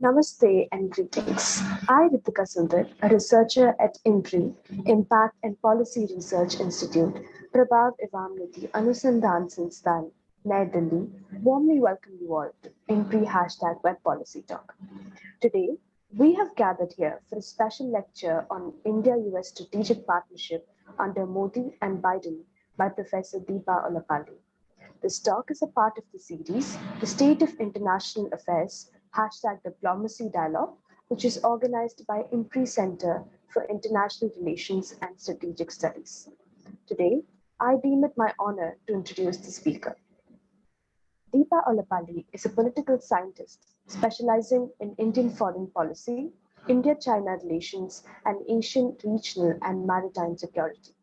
Namaste and greetings. I, Ritika Sundar, a researcher at IMPRI, Impact and Policy Research Institute, Prabhav Evam Niti Anusandhan Sansthan, Nai Delhi, warmly welcome you all to IMPRI #Web Policy Talk. Today, we have gathered here for a special lecture on India-US strategic partnership under Modi and Biden by Professor Deepa Ollapally. This talk is a part of the series, The State of International Affairs, #Diplomacy Dialogue, which is organized by IMPRI Center for International Relations and Strategic Studies. Today, I deem it my honor to introduce the speaker. Deepa Ollapally is a political scientist specializing in Indian foreign policy, India-China relations, and Asian regional and maritime security.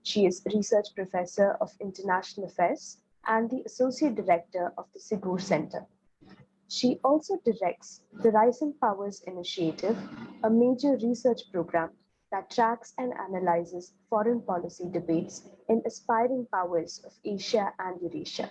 She is Research Professor of International Affairs and the Associate Director of the Sigur Center. She also directs the Rising Powers Initiative, a major research program that tracks and analyzes foreign policy debates in aspiring powers of Asia and Eurasia.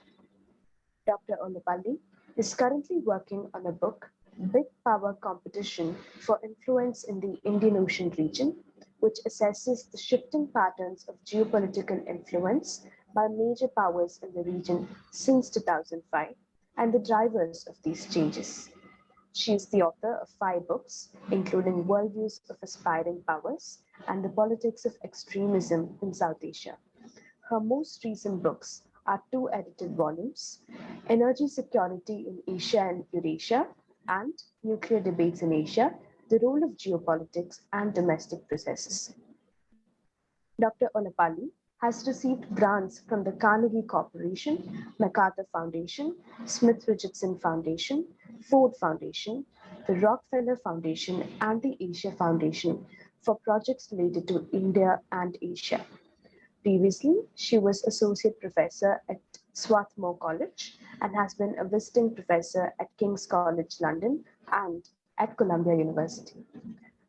Dr. Ollapally is currently working on a book, Big Power Competition for Influence in the Indian Ocean region, which assesses the shifting patterns of geopolitical influence by major powers in the region since 2005 and the drivers of these changes. She is the author of 5 books, including Worldviews of Aspiring Powers and The Politics of Extremism in South Asia. Her most recent books are 2 edited volumes, Energy Security in Asia and Eurasia and Nuclear Debates in Asia, The Role of Geopolitics and Domestic Processes. Dr. Ollapally has received grants from the Carnegie Corporation, MacArthur Foundation, Smith-Richardson Foundation, Ford Foundation, the Rockefeller Foundation, and the Asia Foundation for projects related to India and Asia. Previously, she was Associate Professor at Swarthmore College and has been a visiting professor at King's College London and at Columbia University.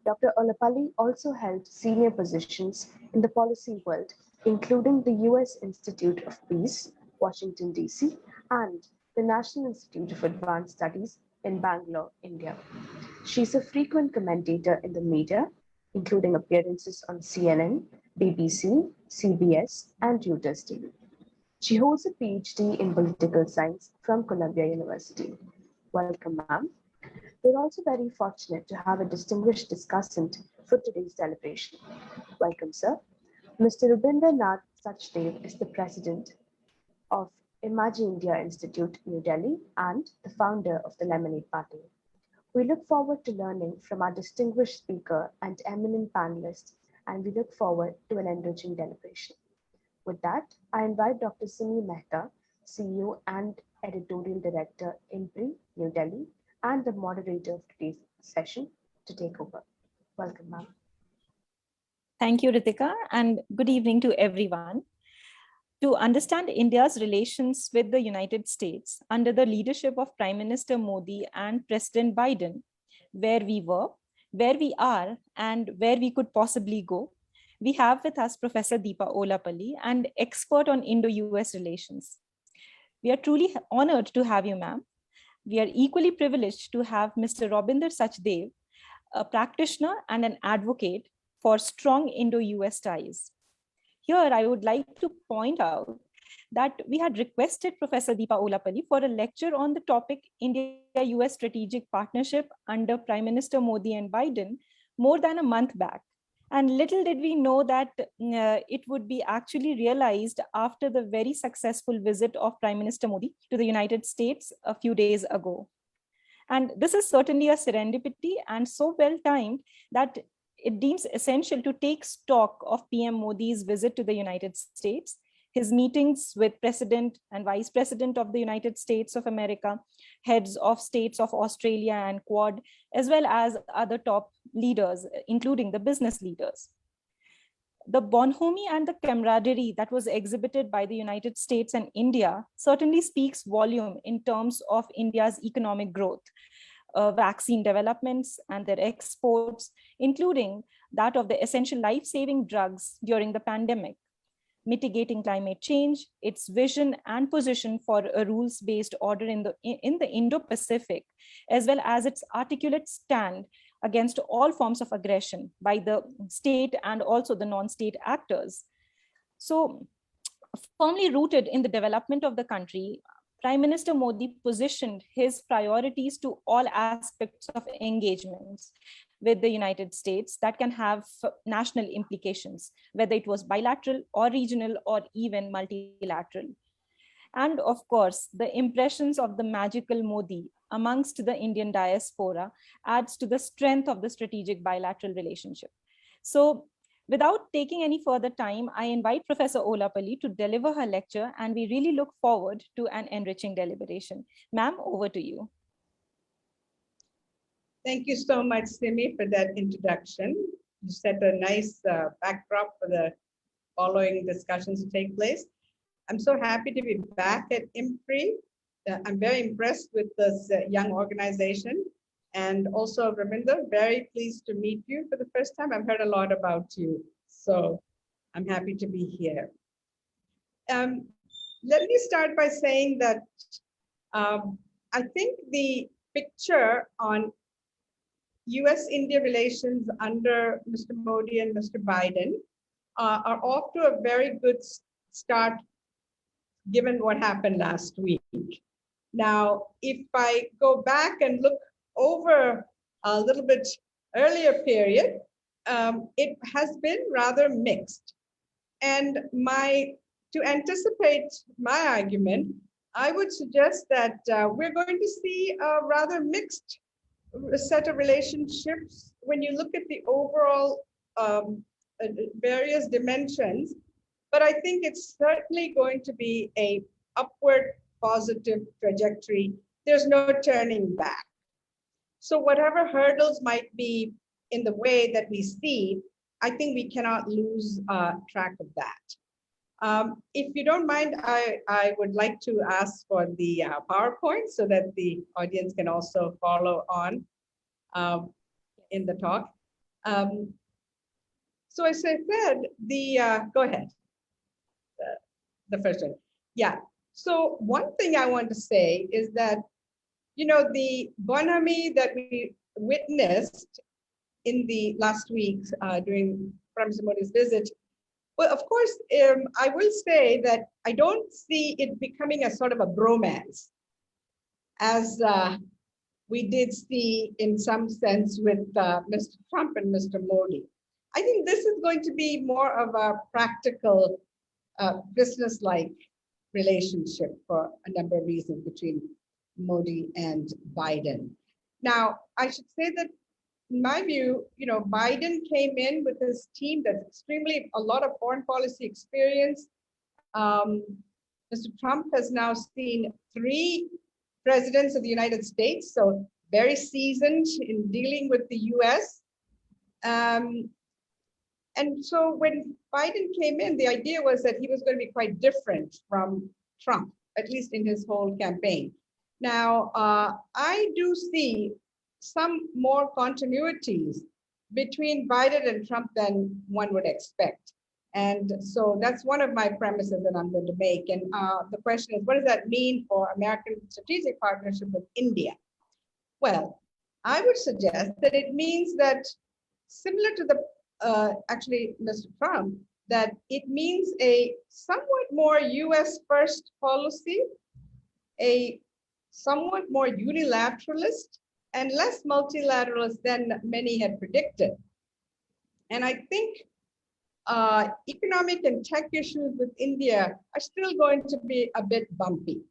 Dr. Ollapally also held senior positions in the policy world, including the US Institute of Peace, Washington, D.C., and the National Institute of Advanced Studies in Bangalore, India. She's a frequent commentator in the media, including appearances on CNN, BBC, CBS, and Reuters TV. She holds a PhD in political science from Columbia University. Welcome, ma'am. We're also very fortunate to have a distinguished discussant for today's celebration. Welcome, sir. Mr. Robinder Nath Sachdev is the president of Imagindia Institute, New Delhi, and the founder of the Lemonade Party. We look forward to learning from our distinguished speaker and eminent panelists, and we look forward to an enriching deliberation. With that, I invite Dr. Simi Mehta, CEO and Editorial Director, IMPRI, New Delhi, and the moderator of today's session to take over. Welcome, ma'am. Thank you, Ritika, and good evening to everyone. To understand India's relations with the United States under the leadership of Prime Minister Modi and President Biden, where we were, where we are, and where we could possibly go, we have with us Professor Deepa Ollapally, an expert on Indo-US relations. We are truly honored to have you, ma'am. We are equally privileged to have Mr. Robinder Sachdev, a practitioner and an advocate for strong Indo-US ties. Here, I would like to point out that we had requested Professor Deepa Ollapally for a lecture on the topic India-US strategic partnership under Prime Minister Modi and Biden more than a month back. And little did we know that it would be actually realized after the very successful visit of Prime Minister Modi to the United States a few days ago. And this is certainly a serendipity and so well timed that it deems essential to take stock of PM Modi's visit to the United States, his meetings with President and Vice President of the United States of America, heads of states of Australia and Quad, as well as other top leaders, including the business leaders. The bonhomie and the camaraderie that was exhibited by the United States and India certainly speaks volume in terms of India's economic growth, vaccine developments and their exports, including that of the essential life-saving drugs during the pandemic. mitigating climate change, its vision and position for a rules-based order in the Indo-Pacific, as well as its articulate stand against all forms of aggression by the state and also the non-state actors. So, firmly rooted in the development of the country, Prime Minister Modi positioned his priorities to all aspects of engagements with the United States that can have national implications, whether it was bilateral or regional or even multilateral. And of course, the impressions of the magical Modi amongst the Indian diaspora adds to the strength of the strategic bilateral relationship. So, without taking any further time, I invite Professor Ollapally to deliver her lecture, and we really look forward to an enriching deliberation. Ma'am, over to you. Thank you so much, Simi, for that introduction. You set a nice backdrop for the following discussions to take place. I'm so happy to be back at IMPRI. I'm very impressed with this young organization. And also, Robinder, very pleased to meet you for the first time. I've heard a lot about you, so I'm happy to be here. Let me start by saying that I think the picture on US-India relations under Mr. Modi and Mr. Biden are off to a very good start given what happened last week. Now, if I go back and look over a little bit earlier period, it has been rather mixed. And to anticipate my argument, I would suggest that we're going to see a rather mixed set of relationships when you look at the overall various dimensions. But I think it's certainly going to be a upward positive trajectory. There's no turning back. So whatever hurdles might be in the way that we see, I think we cannot lose track of that. If you don't mind, I would like to ask for the PowerPoint so that the audience can also follow on in the talk. So as I said, go ahead. The first one. Yeah. So one thing I want to say is that, you know, the bonhomie that we witnessed in the last weeks during Prime Minister Modi's visit, well, of course, I will say that I don't see it becoming a sort of a bromance, as we did see in some sense with Mr. Trump and Mr. Modi. I think this is going to be more of a practical, business-like relationship for a number of reasons between Modi and Biden. Now, I should say that in my view, you know, Biden came in with this team that's extremely a lot of foreign policy experience. Mr. Trump has now seen 3 presidents of the United States, so very seasoned in dealing with the US. And so when Biden came in, the idea was that he was going to be quite different from Trump, at least in his whole campaign. Now, I do see some more continuities between Biden and Trump than one would expect. And so that's one of my premises that I'm going to make. And the question is, what does that mean for American strategic partnership with India? Well, I would suggest that it means that similar to the actually, Mr. Trump, that it means a somewhat more US first policy, a somewhat more unilateralist and less multilateralist than many had predicted. And I think economic and tech issues with India are still going to be a bit bumpy.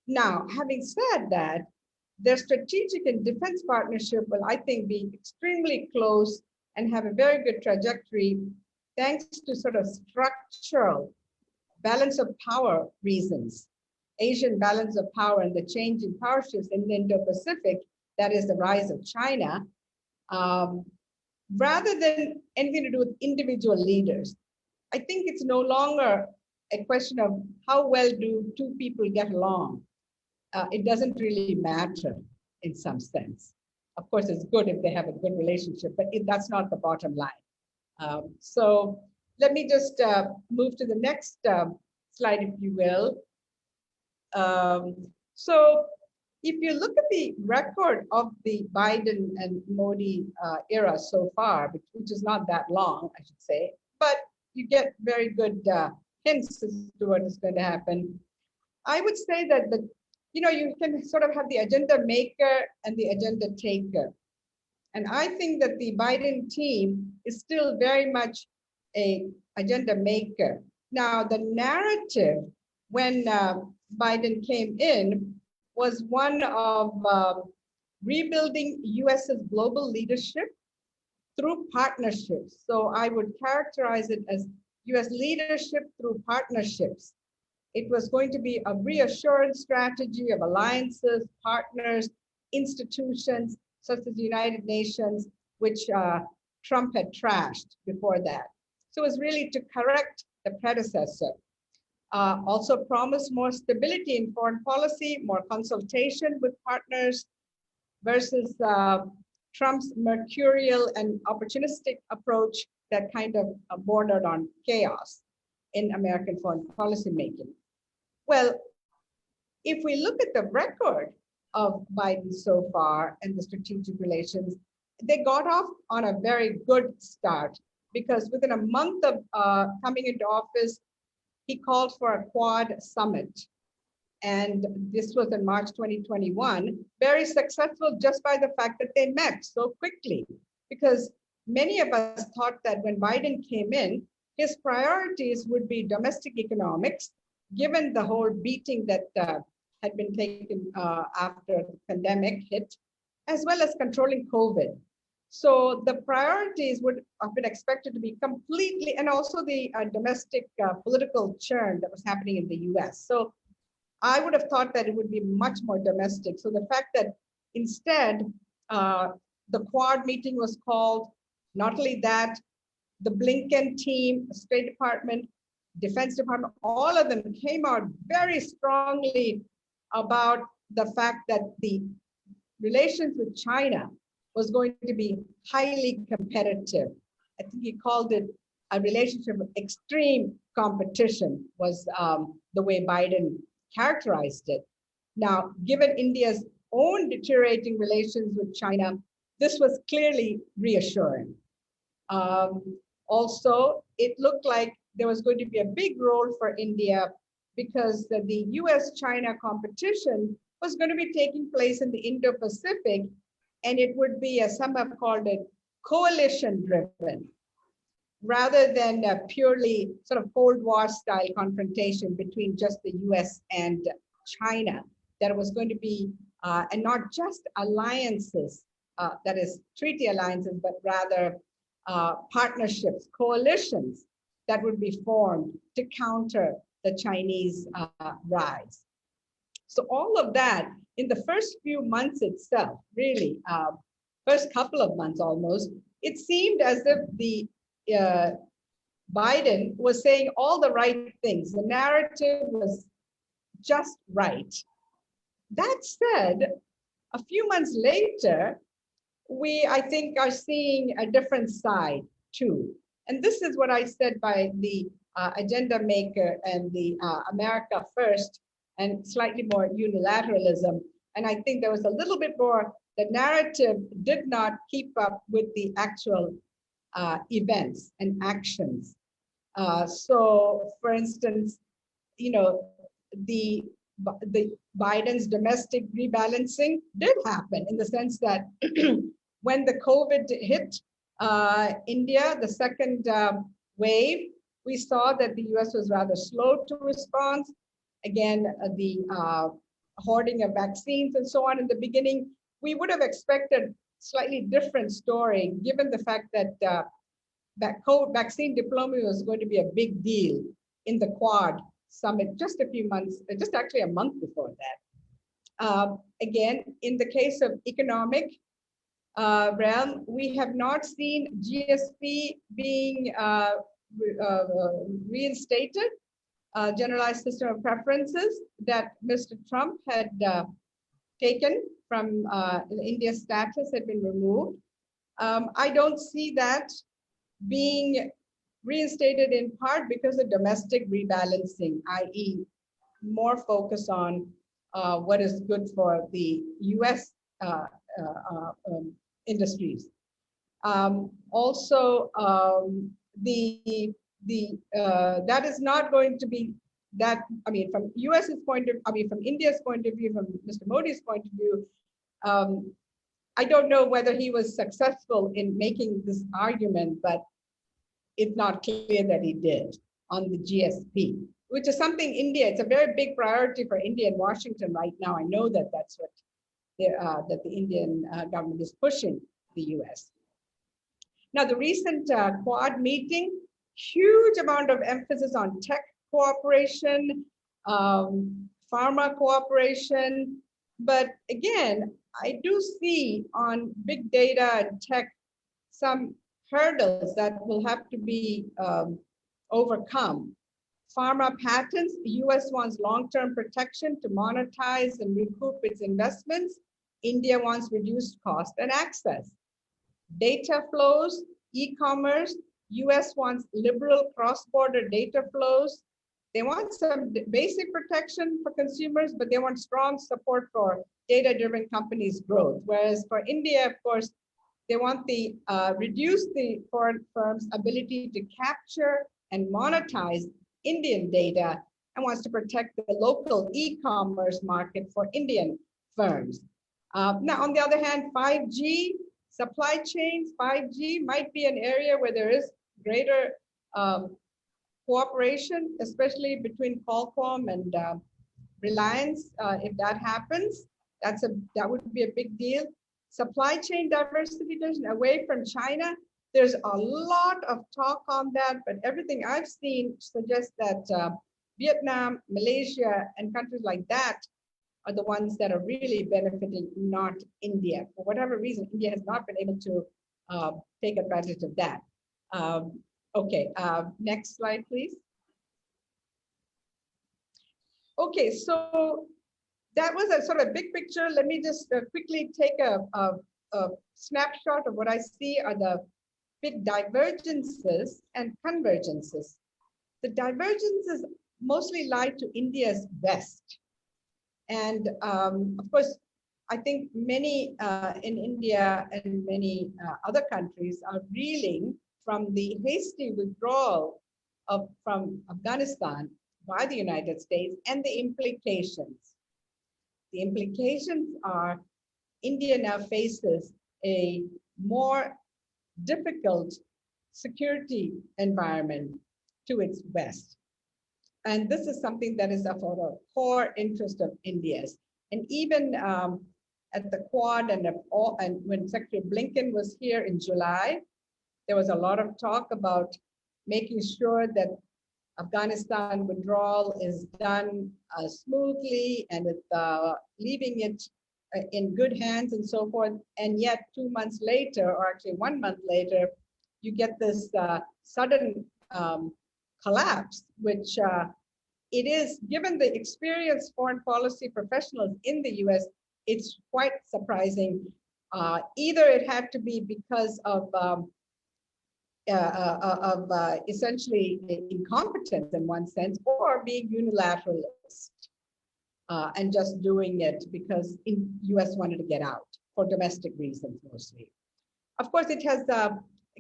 Now, having said that, their strategic and defense partnership will, I think, be extremely close and have a very good trajectory thanks to sort of structural balance of power reasons, Asian balance of power and the change in power shifts in the Indo-Pacific, that is the rise of China, rather than anything to do with individual leaders. I think it's no longer a question of how well do 2 people get along. It doesn't really matter in some sense. Of course, it's good if they have a good relationship, but that's not the bottom line. So let me just move to the next slide, if you will. So if you look at the record of the Biden and Modi era so far, which is not that long, I should say, but you get very good hints as to what is going to happen. I would say that you can sort of have the agenda maker and the agenda taker. And I think that the Biden team is still very much a agenda maker. Now, the narrative when Biden came in was one of rebuilding US's global leadership through partnerships. So I would characterize it as US leadership through partnerships. It was going to be a reassurance strategy of alliances, partners, institutions, such as the United Nations, which Trump had trashed before that. So it was really to correct the predecessor. Also promise more stability in foreign policy, more consultation with partners versus Trump's mercurial and opportunistic approach that kind of bordered on chaos in American foreign policy making. Well, if we look at the record of Biden so far and the strategic relations, they got off on a very good start because within a month of coming into office, he called for a Quad summit. And this was in March 2021, very successful just by the fact that they met so quickly. Because many of us thought that when Biden came in, his priorities would be domestic economics, given the whole beating that had been taken after the pandemic hit, as well as controlling COVID. So the priorities would have been expected to be completely, and also the domestic political churn that was happening in the US. So I would have thought that it would be much more domestic. So the fact that instead the Quad meeting was called, not only that, the Blinken team, the State Department, Defense Department, all of them came out very strongly about the fact that the relations with China was going to be highly competitive. I think he called it a relationship of extreme competition was the way Biden characterized it. Now, given India's own deteriorating relations with China, this was clearly reassuring. Also, it looked like there was going to be a big role for India because the US-China competition was going to be taking place in the Indo-Pacific, and it would be, as some have called it, coalition-driven, rather than a purely sort of Cold War style confrontation between just the US and China. That it was going to be, and not just alliances, that is treaty alliances, but rather partnerships, coalitions that would be formed to counter the Chinese rise. So all of that in the first few months itself, really, first couple of months almost, it seemed as if the Biden was saying all the right things. The narrative was just right. That said, a few months later, we, I think, are seeing a different side too. And this is what I said by the agenda maker and the America first and slightly more unilateralism. And I think there was a little bit more, the narrative did not keep up with the actual events and actions. So for instance, you know, the Biden's domestic rebalancing did happen in the sense that when the COVID hit India, the second wave, we saw that the US was rather slow to respond. Again, the hoarding of vaccines and so on in the beginning, we would have expected slightly different story, given the fact that vaccine diplomacy was going to be a big deal in the Quad summit just a few months, just actually a month before that. Again, in the case of economic realm, we have not seen GSP being reinstated, generalized system of preferences that Mr. Trump had taken from India's status had been removed. I don't see that being reinstated in part because of domestic rebalancing, i.e. more focus on what is good for the US industries. Also, that is not going to be that, I mean, from US's point of, I mean, from India's point of view, from Mr. Modi's point of view, I don't know whether he was successful in making this argument, but it's not clear that he did on the GSP, which is something India, it's a very big priority for India and Washington right now. I know that that's what that the Indian government is pushing the US. Now, the recent Quad meeting, huge amount of emphasis on tech cooperation, pharma cooperation. But again, I do see on big data and tech some hurdles that will have to be overcome. Pharma patents, the US wants long-term protection to monetize and recoup its investments. India wants reduced cost and access. Data flows, e-commerce, US wants liberal cross-border data flows. They want some basic protection for consumers, but they want strong support for data-driven companies' growth. Whereas for India, of course, they want the reduce the foreign firms' ability to capture and monetize Indian data and wants to protect the local e-commerce market for Indian firms. Now, on the other hand, 5G, supply chains, 5G might be an area where there is greater cooperation, especially between Qualcomm and Reliance. If that happens, that would be a big deal. Supply chain diversification away from China, there's a lot of talk on that, but everything I've seen suggests that Vietnam, Malaysia, and countries like that are the ones that are really benefiting, not India. For whatever reason, India has not been able to take advantage of that. Okay, next slide, please. Okay, so that was a sort of big picture. Let me just quickly take a snapshot of what I see are the big divergences and convergences. The divergences mostly lie to India's west. And of course, I think many in India and many other countries are reeling from the hasty withdrawal from Afghanistan by the United States and the implications. The implications are India now faces a more difficult security environment to its west. And this is something that is of a core interest of India's. And even at the Quad and when Secretary Blinken was here in July, there was a lot of talk about making sure that Afghanistan withdrawal is done smoothly and with leaving it in good hands and so forth. And yet 2 months later, or actually 1 month later, you get this sudden collapse, which it is, given the experienced foreign policy professionals in the US, it's quite surprising. Either it had to be because of essentially incompetence in one sense, or being unilateralist and just doing it because US wanted to get out for domestic reasons mostly. Of course, it has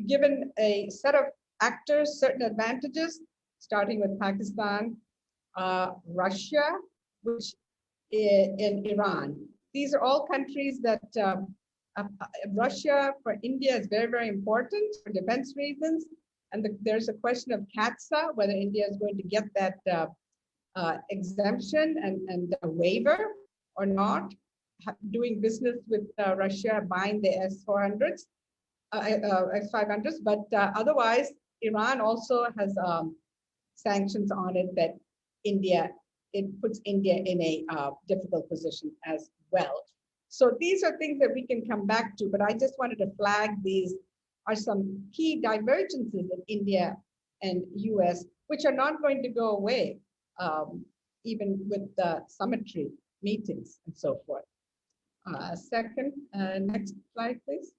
given a set of actors certain advantages, starting with Pakistan, Russia, which in Iran. These are all countries that Russia for India is very, very important for defense reasons. And there's a question of CATSA, whether India is going to get that exemption and a waiver or not, doing business with Russia, buying the S-400s, S-500s, but otherwise, Iran also has sanctions on it that it puts India in a difficult position as well. So these are things that we can come back to, but I just wanted to flag these are some key divergences in India and US, which are not going to go away, even with the summitry meetings and so forth. Next slide, please.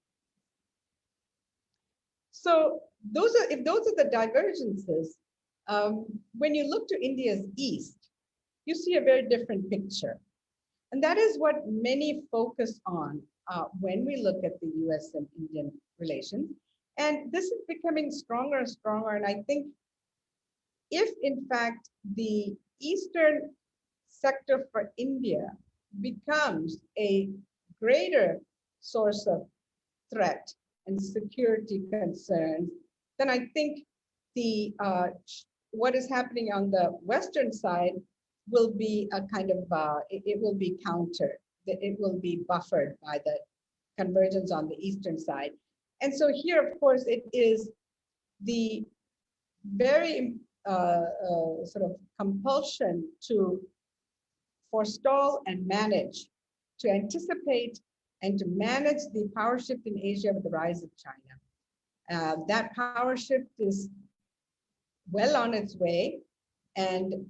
So if those are the divergences, when you look to India's east, you see a very different picture. And that is what many focus on when we look at the US and Indian relations. And this is becoming stronger and stronger. And I think if in fact the eastern sector for India becomes a greater source of threat and security concerns, then I think the what is happening on the Western side will be a kind of, it will be countered, it will be buffered by the convergence on the Eastern side. And so here, of course, it is the very sort of compulsion to forestall and manage, to anticipate and to manage the power shift in Asia with the rise of China. That power shift is well on its way, and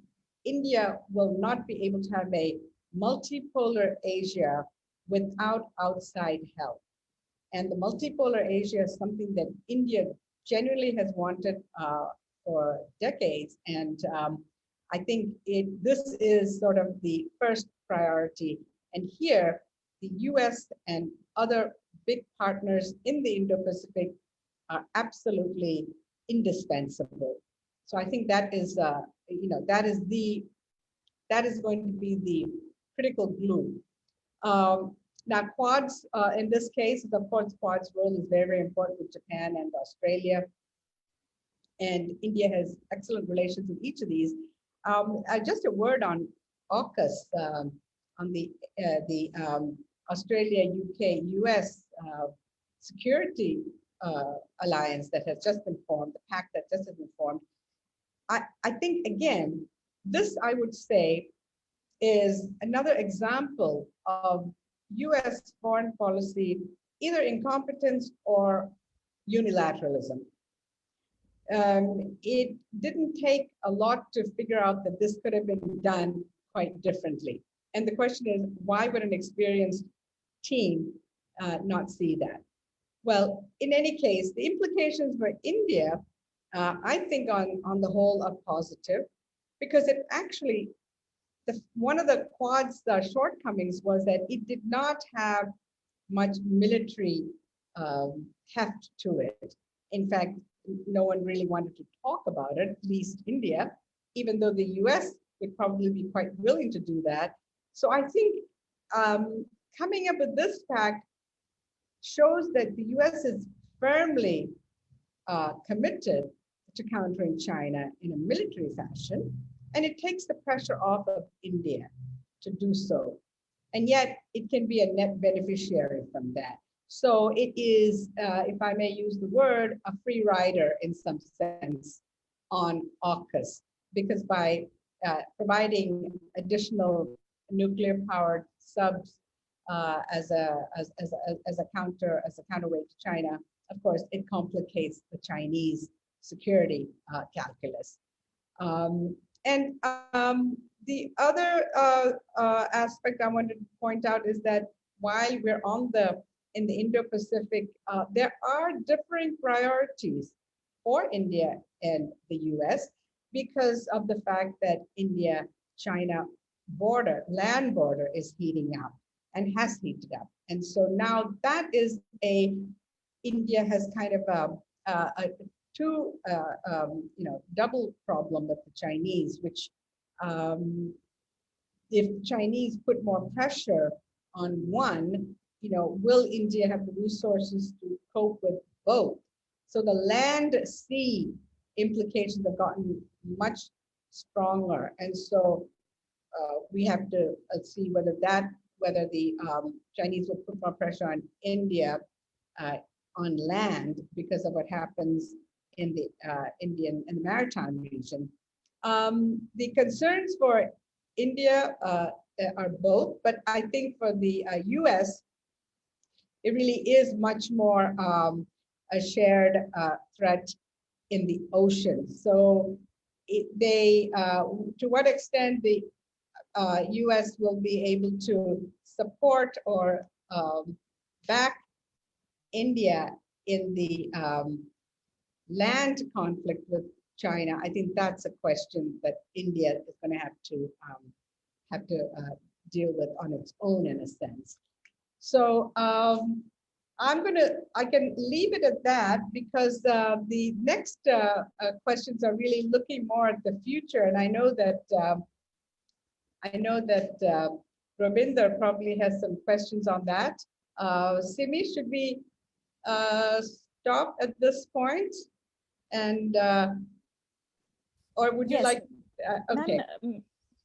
India will not be able to have a multipolar Asia without outside help. And the multipolar Asia is something that India genuinely has wanted for decades. And I think this is sort of the first priority. And here, the US and other big partners in the Indo-Pacific are absolutely indispensable. So I think that is, that is going to be the critical glue. Now, Quads, in this case, of course, Quad's role is very, very important with Japan and Australia. And India has excellent relations with each of these. Just a word on AUKUS, on the Australia, UK, US security alliance that has just been formed, the pact that just has been formed. I think, again, this, I would say, is another example of US foreign policy, either incompetence or unilateralism. It didn't take a lot to figure out that this could have been done quite differently. And the question is, why would an experienced team not see that? Well, in any case, the implications for India, I think on the whole are positive, because it actually, one of the Quad's shortcomings was that it did not have much military heft to it. In fact, no one really wanted to talk about it, at least India, even though the US would probably be quite willing to do that. So I think coming up with this fact shows that the US is firmly committed to countering China in a military fashion, and it takes the pressure off of India to do so. And yet it can be a net beneficiary from that. So it is, if I may use the word, a free rider in some sense on AUKUS, because by providing additional nuclear-powered subs as a counterweight to China, of course, it complicates the Chinese security calculus. And the other aspect I wanted to point out is that while we're in the Indo-Pacific, there are differing priorities for India and the US because of the fact that India-China land border is heating up and has heated up. And so now that is India has kind of a double problem with the Chinese, which if Chinese put more pressure on one, will India have the resources to cope with both? So the land-sea implications have gotten much stronger. And so we have to see whether the Chinese will put more pressure on India on land because of what happens in the Indian and the maritime region. The concerns for India are both, but I think for the US, it really is much more a shared threat in the ocean. So to what extent the US will be able to support or back India in the land conflict with China, I think that's a question that India is going to have to deal with on its own, in a sense. So I can leave it at that, because the next questions are really looking more at the future, and I know that Robinder probably has some questions on that. Simi, should we stop at this point, and or would you like? Okay.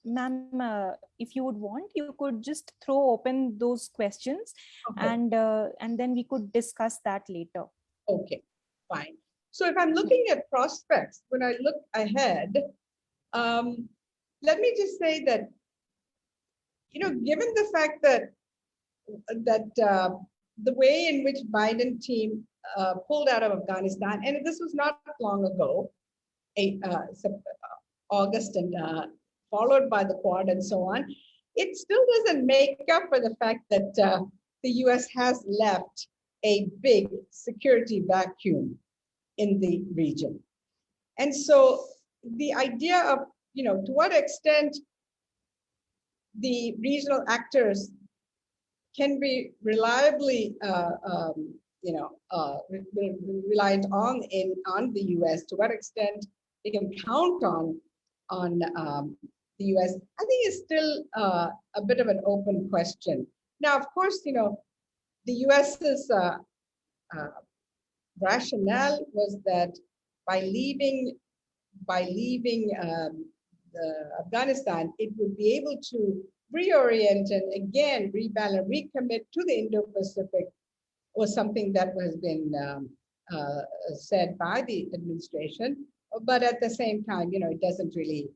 Ma'am, if you would want, you could just throw open those questions, Okay. And then we could discuss that later. Okay, fine. So if I'm looking at prospects, when I look ahead, let me just say that, given the fact that the way in which Biden team pulled out of Afghanistan, and this was not long ago, August, and followed by the Quad and so on, it still doesn't make up for the fact that the US has left a big security vacuum in the region. And so the idea of, to what extent the regional actors can be reliably, reliant on the US, to what extent they can count on the US, I think is still a bit of an open question. Now, of course, the US's rationale was that by leaving Afghanistan, it would be able to reorient and again rebalance, recommit to the Indo-Pacific, was something that has been said by the administration. But at the same time, it doesn't really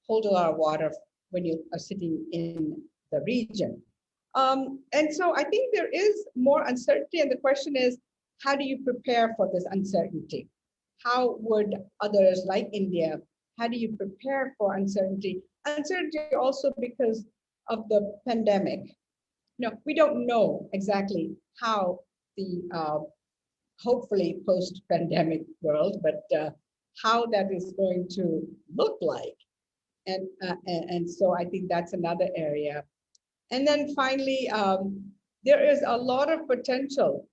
hold a lot of water when you are sitting in the region. And so I think there is more uncertainty, and the question is, how do you prepare for this uncertainty? How would others like India, how do you prepare for uncertainty? Uncertainty also because of the pandemic. We don't know exactly how the hopefully post-pandemic world, but how that is going to look like. And so I think that's another area. And then finally, there is a lot of potential,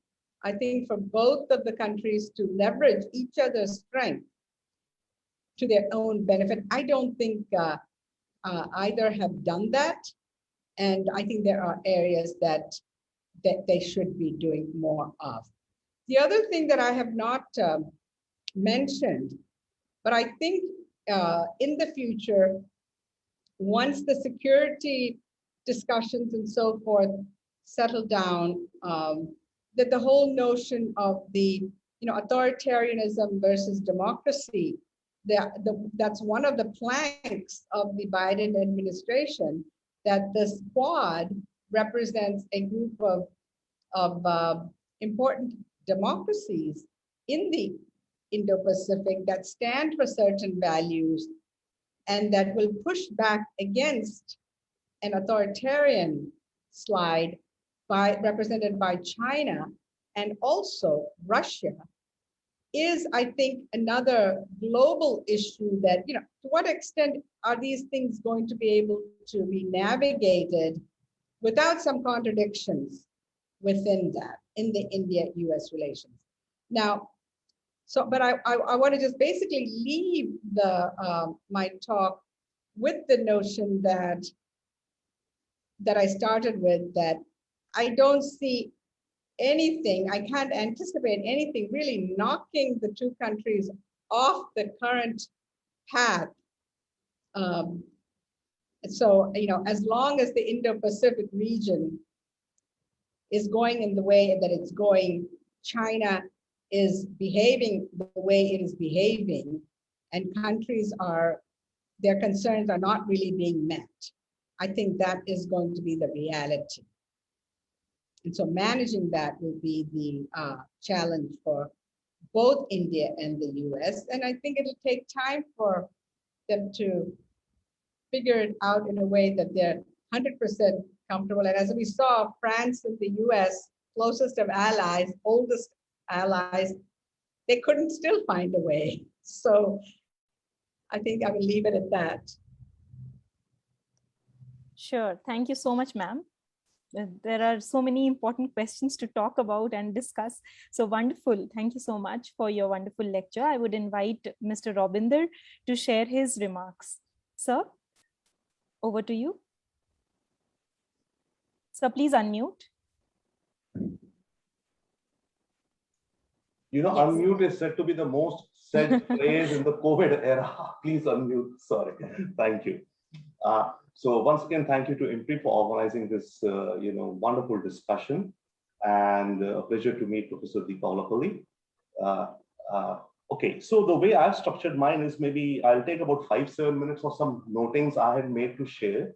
I think, for both of the countries to leverage each other's strength to their own benefit. I don't think either have done that. And I think there are areas that they should be doing more of. The other thing that I have not mentioned, but I think in the future, once the security discussions and so forth settle down, that the whole notion of the authoritarianism versus democracy, that's one of the planks of the Biden administration, that this Quad represents a group of important democracies in the Indo-Pacific that stand for certain values and that will push back against an authoritarian slide represented by China and also Russia, is, I think, another global issue that, to what extent are these things going to be able to be navigated without some contradictions within that, in the India-US relations. Now, but I want to just basically leave my talk with the notion that I started with, that I don't see anything, I can't anticipate anything really knocking the two countries off the current path. So, as long as the Indo-Pacific region is going in the way that it's going, China is behaving the way it is behaving, and their concerns are not really being met. I think that is going to be the reality. And so managing that will be the challenge for both India and the US. And I think it'll take time for them to figure it out in a way that they're 100% comfortable. And as we saw, France and the US, closest of allies, oldest allies, they couldn't still find a way. So I think I will leave it at that. Sure. Thank you so much, ma'am. There are so many important questions to talk about and discuss. So wonderful. Thank you so much for your wonderful lecture. I would invite Mr. Robinder to share his remarks. Sir, over to you. Sir, please unmute. You know, Yes. Unmute is said to be the most said phrase in the COVID era. Please unmute. Sorry. Thank you. So once again, thank you to IMPRI for organizing this, wonderful discussion, and a pleasure to meet Professor Deepa Ollapally. Okay, so the way I've structured mine is maybe I'll take about 5-7 minutes of some notings I had made to share.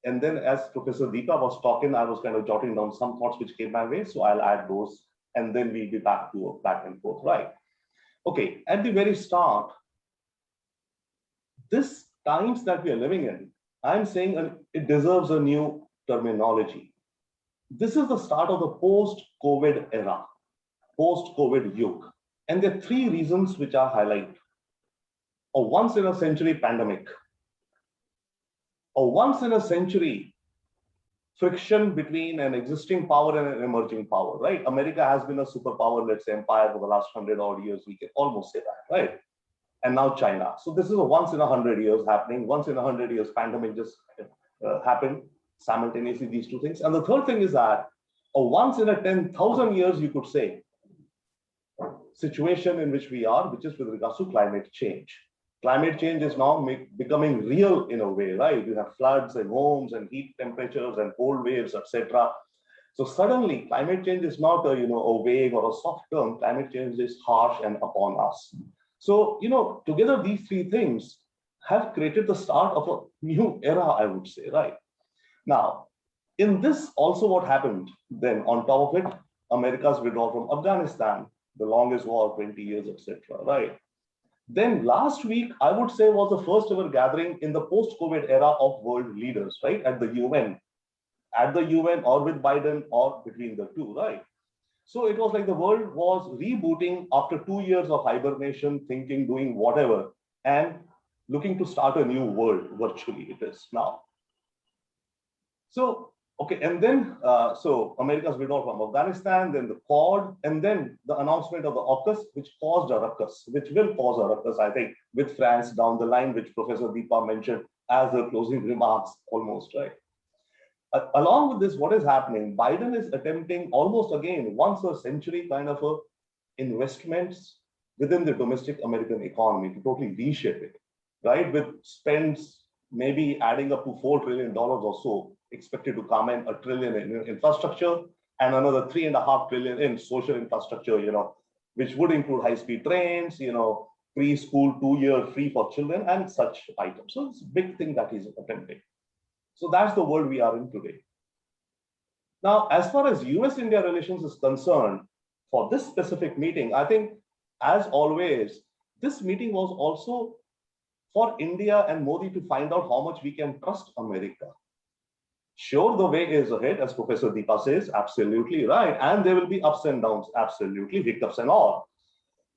And then as Professor Deepa was talking, I was kind of jotting down some thoughts which came my way. So I'll add those, and then we'll be back to a back and forth, right? Okay, at the very start, this times that we are living in, I'm saying it deserves a new terminology. This is the start of the post-COVID era, post-COVID yuga. And there are 3 reasons which I highlight. A once-in-a-century pandemic, a once-in-a-century friction between an existing power and an emerging power, right? America has been a superpower, let's say, empire for the last 100-odd years, we can almost say that, right? And now China. So this is a once in 100 years happening, once in 100 years pandemic just happened simultaneously, these 2 things. And the third thing is that a once in a 10,000 years, you could say, situation in which we are, which is with regards to climate change. Climate change is now becoming real in a way, right? You have floods and homes and heat temperatures and cold waves, etc. So suddenly climate change is not a, a vague or a soft term. Climate change is harsh and upon us. So, together these 3 things have created the start of a new era, I would say, right? Now, in this also what happened then on top of it, America's withdrawal from Afghanistan, the longest war, 20 years, etc., right? Then last week, I would say, was the first ever gathering in the post-COVID era of world leaders, right? At the UN or with Biden or between the 2, right? So it was like the world was rebooting after 2 years of hibernation, thinking, doing whatever, and looking to start a new world, virtually it is now. So, okay, and then, so America's withdrawal from Afghanistan, then the Quad, and then the announcement of the AUKUS, which caused a ruckus, which will cause a ruckus, I think, with France down the line, which Professor Deepa mentioned as her closing remarks, almost, right? Along with this, what is happening? Biden is attempting almost again, once a century kind of a investments within the domestic American economy to totally reshape it, right? With spends maybe adding up to $4 trillion or so, expected to come in, $1 trillion in infrastructure and another $3.5 trillion in social infrastructure, which would include high-speed trains, preschool 2-year free for children and such items. So it's a big thing that he's attempting. So that's the world we are in today. Now, as far as US-India relations is concerned, for this specific meeting, I think, as always, this meeting was also for India and Modi to find out how much we can trust America. Sure, the way is ahead, as Professor Deepa says, absolutely right. And there will be ups and downs, absolutely, hiccups and all.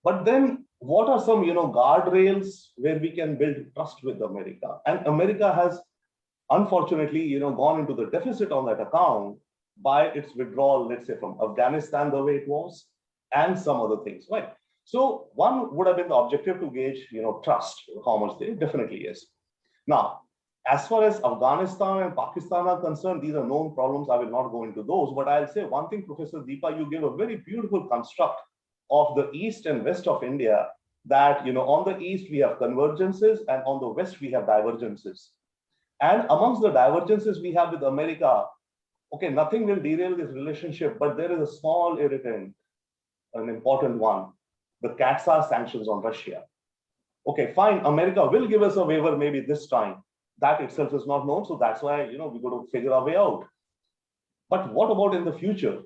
But then what are some, guardrails where we can build trust with America? And America has unfortunately, gone into the deficit on that account by its withdrawal, let's say, from Afghanistan, the way it was, and some other things, right? So one would have been the objective to gauge, trust, how much they definitely is. Now, as far as Afghanistan and Pakistan are concerned, these are known problems. I will not go into those, but I'll say one thing, Professor Deepa, you gave a very beautiful construct of the east and west of India, that, on the east we have convergences and on the west we have divergences. And amongst the divergences we have with America, okay, nothing will derail this relationship, but there is a small irritant, an important one, the CATSA sanctions on Russia. Okay, fine, America will give us a waiver maybe this time. That itself is not known, so that's why, we got to figure our way out. But what about in the future?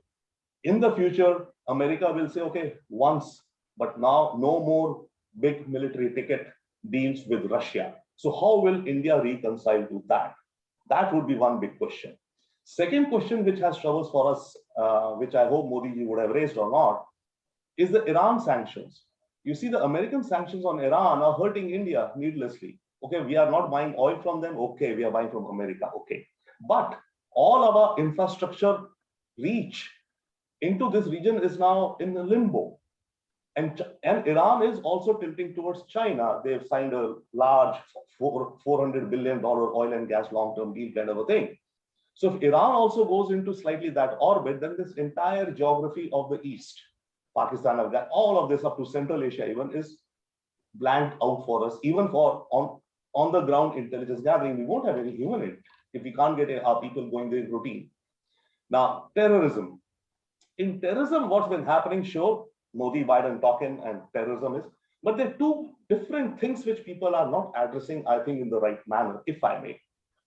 In the future, America will say, okay, once, but now no more big military ticket deals with Russia. So how will India reconcile to that? That would be one big question. Second question, which has troubles for us, which I hope Modi ji would have raised or not, is the Iran sanctions. You see, the American sanctions on Iran are hurting India needlessly. Okay, we are not buying oil from them. Okay, we are buying from America. Okay. But all of our infrastructure reach into this region is now in the limbo. And Iran is also tilting towards China. They've signed a large $400 billion oil and gas long-term deal kind of a thing. So if Iran also goes into slightly that orbit, then this entire geography of the East, Pakistan, Afghanistan, all of this up to Central Asia even is blanked out for us, even for on the ground intelligence gathering. We won't have any human in it if we can't get our people going their routine. Now, terrorism. In terrorism, what's been happening, sure, Modi, Biden talking and terrorism is, but there are two different things which people are not addressing, I think, in the right manner, if I may.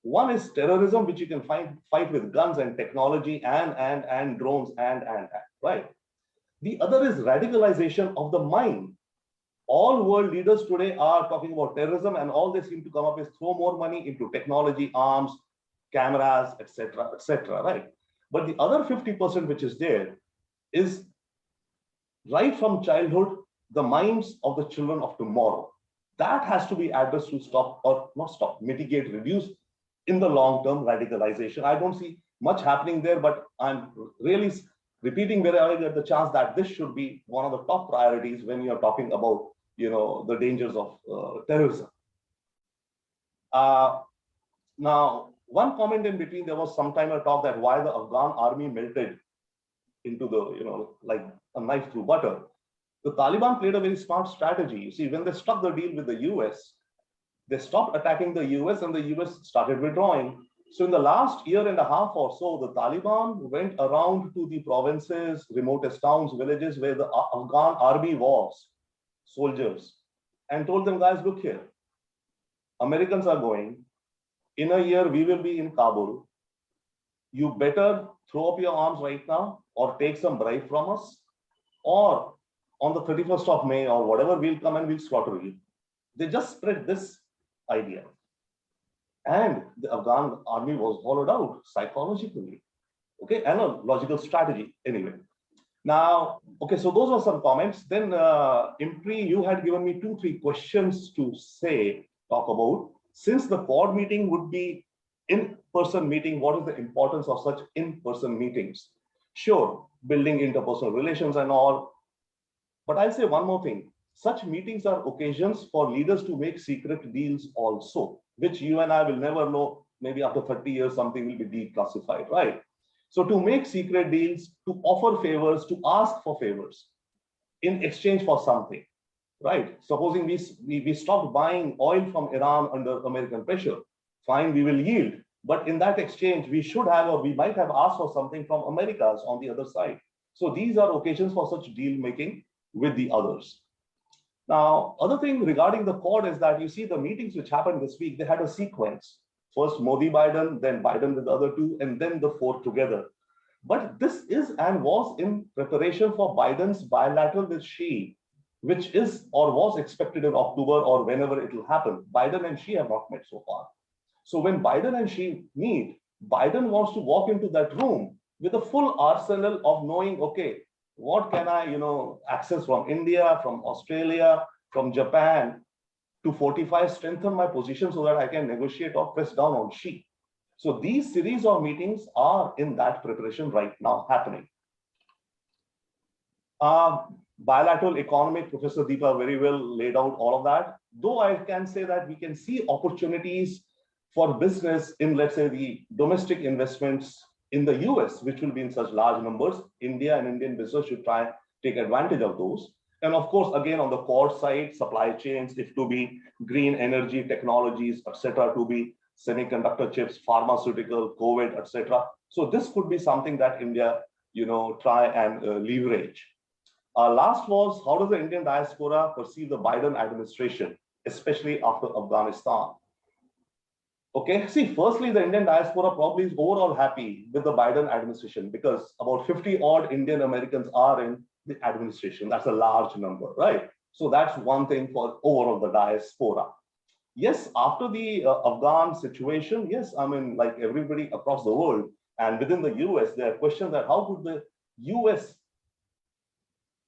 One is terrorism, which you can fight with guns and technology and drones and, right? The other is radicalization of the mind. All world leaders today are talking about terrorism, and all they seem to come up is throw more money into technology, arms, cameras, etc., right? But the other 50% which is there is right from childhood, the minds of the children of tomorrow. That has to be addressed to stop, or not stop, mitigate, reduce in the long term radicalization. I don't see much happening there, but I'm really repeating where I get the chance that this should be one of the top priorities when you're talking about, you know, the dangers of terrorism. Now, one comment in between, there was some time a talk that why the Afghan army melted into the, you know, like a knife through butter. The Taliban played a very smart strategy. You see, when they struck the deal with the US, they stopped attacking the US and the US started withdrawing. So in the last year and a half or so, the Taliban went around to the provinces, remotest towns, villages where the Afghan army was, soldiers, and told them, guys, look here, Americans are going. In a year, we will be in Kabul. You better throw up your arms right now or take some bribe from us, or on the 31st of May or whatever, we'll come and we'll slaughter you. They just spread this idea. And the Afghan army was hollowed out psychologically, okay, and a logical strategy anyway. Now, okay, so those were some comments. Then IMPRI, you had given me 2-3 questions to talk about. Since the Quad meeting would be in-person meeting, what is the importance of such in-person meetings? Sure, building interpersonal relations and all. But I'll say one more thing. Such meetings are occasions for leaders to make secret deals also, which you and I will never know. Maybe after 30 years, something will be declassified, right? So to make secret deals, to offer favors, to ask for favors in exchange for something, right? Supposing we stopped buying oil from Iran under American pressure, fine, we will yield. But in that exchange, we should have, or we might have asked for something from Americas on the other side. So these are occasions for such deal making with the others. Now, other thing regarding the Quad is that you see the meetings which happened this week, they had a sequence. First Modi, Biden, then Biden with the other two, and then the 4 together. But this is and was in preparation for Biden's bilateral with Xi, which is or was expected in October or whenever it will happen. Biden and Xi have not met so far. So when Biden and Xi meet, Biden wants to walk into that room with a full arsenal of knowing, okay, what can I, access from India, from Australia, from Japan to fortify, strengthen my position so that I can negotiate or press down on Xi. So these series of meetings are in that preparation right now happening. Bilateral economic, Professor Deepa very well laid out all of that. Though I can say that we can see opportunities for business in, let's say, the domestic investments in the US, which will be in such large numbers. India and Indian business should try and take advantage of those. And of course, again, on the Quad side, supply chains, if to be green energy technologies, etc., to be semiconductor chips, pharmaceutical, COVID, etc. So this could be something that India, try and leverage. Last was, how does the Indian diaspora perceive the Biden administration, especially after Afghanistan? Okay, see, firstly, the Indian diaspora probably is overall happy with the Biden administration because about 50 odd Indian Americans are in the administration. That's a large number, right? So that's one thing for overall the diaspora. Yes, after the Afghan situation, yes, I mean, like everybody across the world and within the US, there are questions that how could the US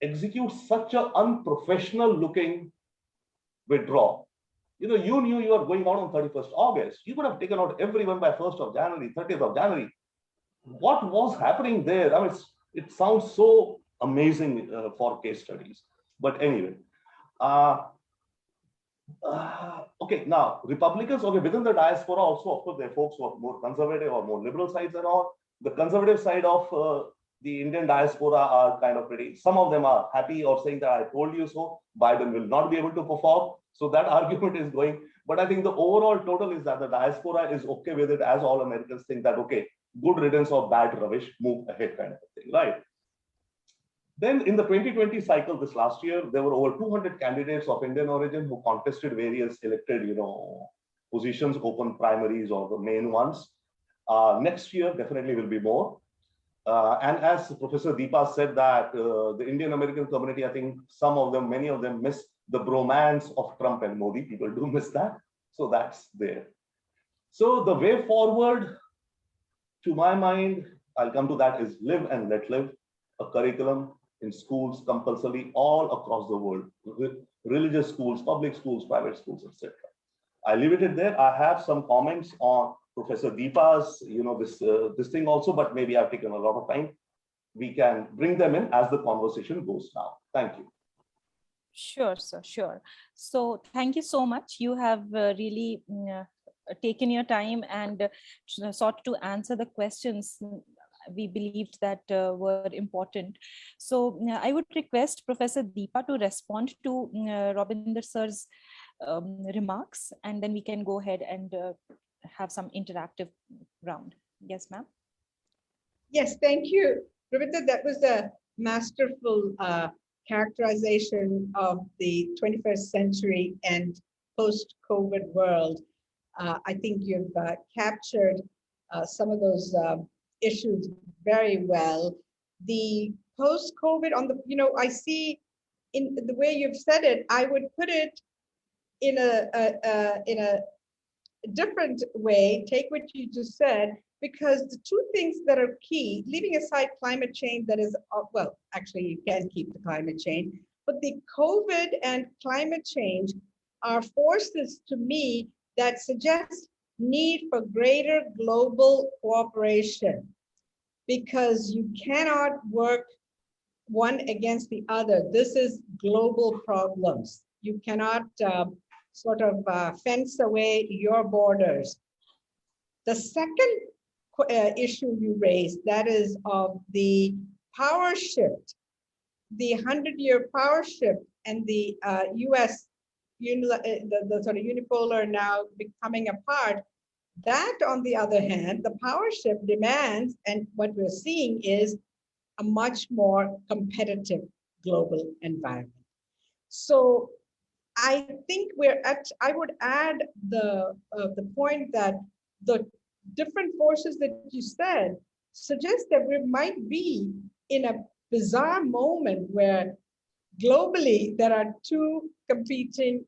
execute such an unprofessional looking withdrawal. You knew you were going out on 31st August. You could have taken out everyone by 1st of January, 30th of January. What was happening there? I mean, it sounds so amazing for case studies. But anyway, okay, now Republicans, okay, within the diaspora also, of course, there are folks who are more conservative or more liberal sides and all. The conservative side of the Indian diaspora are kind of pretty, some of them are happy or saying that I told you so, Biden will not be able to perform. So that argument is going. But I think the overall total is that the diaspora is okay with it, as all Americans think that, okay, good riddance of bad rubbish, move ahead kind of a thing, right? Then in the 2020 cycle, this last year, there were over 200 candidates of Indian origin who contested various elected, positions, open primaries or the main ones. Next year definitely will be more. And as Professor Deepa said that the Indian American community, I think many of them miss the bromance of Trump and Modi. People do miss that. So that's there. So the way forward, to my mind, I'll come to that, is live and let live, a curriculum in schools compulsory all across the world, religious schools, public schools, private schools, etc. I leave it there. I have some comments on Professor Deepa's, this thing also, but maybe I've taken a lot of time. We can bring them in as the conversation goes now. Thank you. Sure, sir, sure. So thank you so much. You have really taken your time and sought to answer the questions we believed that were important. So I would request Professor Deepa to respond to Robinder sir's remarks, and then we can go ahead and have some interactive round. Yes, ma'am. Yes, thank you, Robinder. That was a masterful characterization of the 21st century and post-COVID world. I think you've captured some of those issues very well. The post-COVID on the, I see in the way you've said it, I would put it in a different way, take what you just said, because the two things that are key, leaving aside climate change that is, well, actually you can keep the climate change, but the COVID and climate change are forces to me that suggest need for greater global cooperation, because you cannot work one against the other. This is global problems. You cannot sort of fence away your borders. The second issue you raised, that is of the power shift, the 100-year power shift, and the US, the sort of unipolar now becoming apart. That, on the other hand, the power shift demands, and what we're seeing is a much more competitive global environment. So I think I would add the point that the different forces that you said suggest that we might be in a bizarre moment where globally there are two competing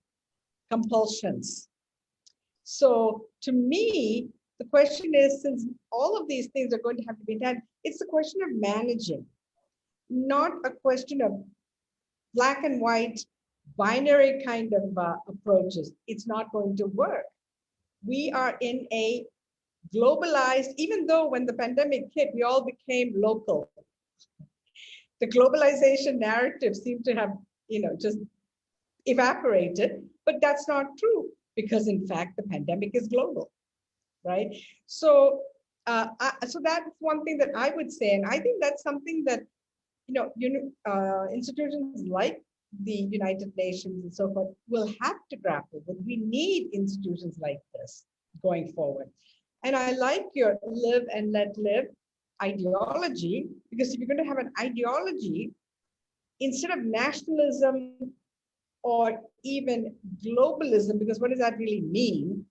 compulsions. So to me, the question is, since all of these things are going to have to be done, it's a question of managing, not a question of black and white, binary kind of approaches. It's not going to work. We are in a globalized, even though when the pandemic hit, we all became local. The globalization narrative seemed to have, just evaporated, but that's not true, because in fact, the pandemic is global, right? So, so that's one thing that I would say, and I think that's something that, institutions like the United Nations and so forth will have to grapple with. We need institutions like this going forward. And I like your live and let live ideology, because if you're going to have an ideology, instead of nationalism or even globalism, because what does that really mean?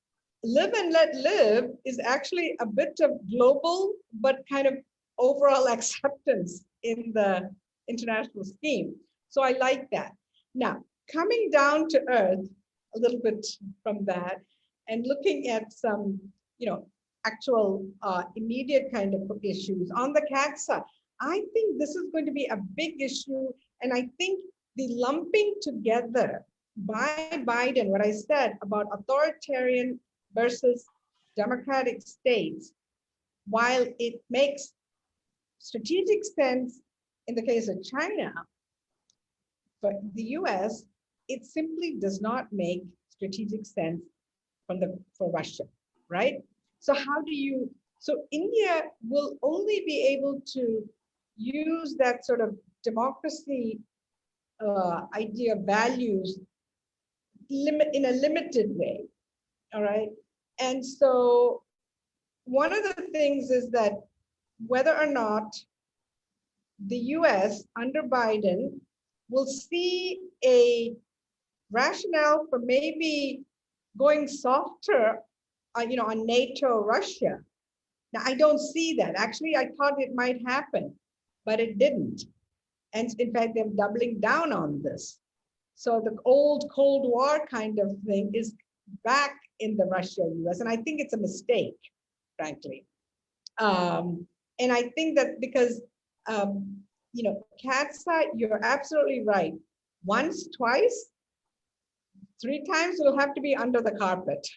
Live and let live is actually a bit of global, but kind of overall acceptance in the international scheme. So I like that. Now, coming down to earth a little bit from that and looking at some, actual immediate kind of issues on the CATSA, I think this is going to be a big issue And I think the lumping together by Biden, what I said about authoritarian versus democratic states, while it makes strategic sense in the case of China, for the US, it simply does not make strategic sense for Russia, right? So how do you, so India will only be able to use that sort of democracy idea values in a limited way, all right? And so one of the things is that whether or not the US under Biden will see a rationale for maybe going softer on NATO, Russia. Now, I don't see that. Actually, I thought it might happen, but it didn't. And in fact, they're doubling down on this. So the old Cold War kind of thing is back in the Russia-US, and I think it's a mistake, frankly. And I think that because, CATSA, you're absolutely right. Once, twice, 3 times will have to be under the carpet,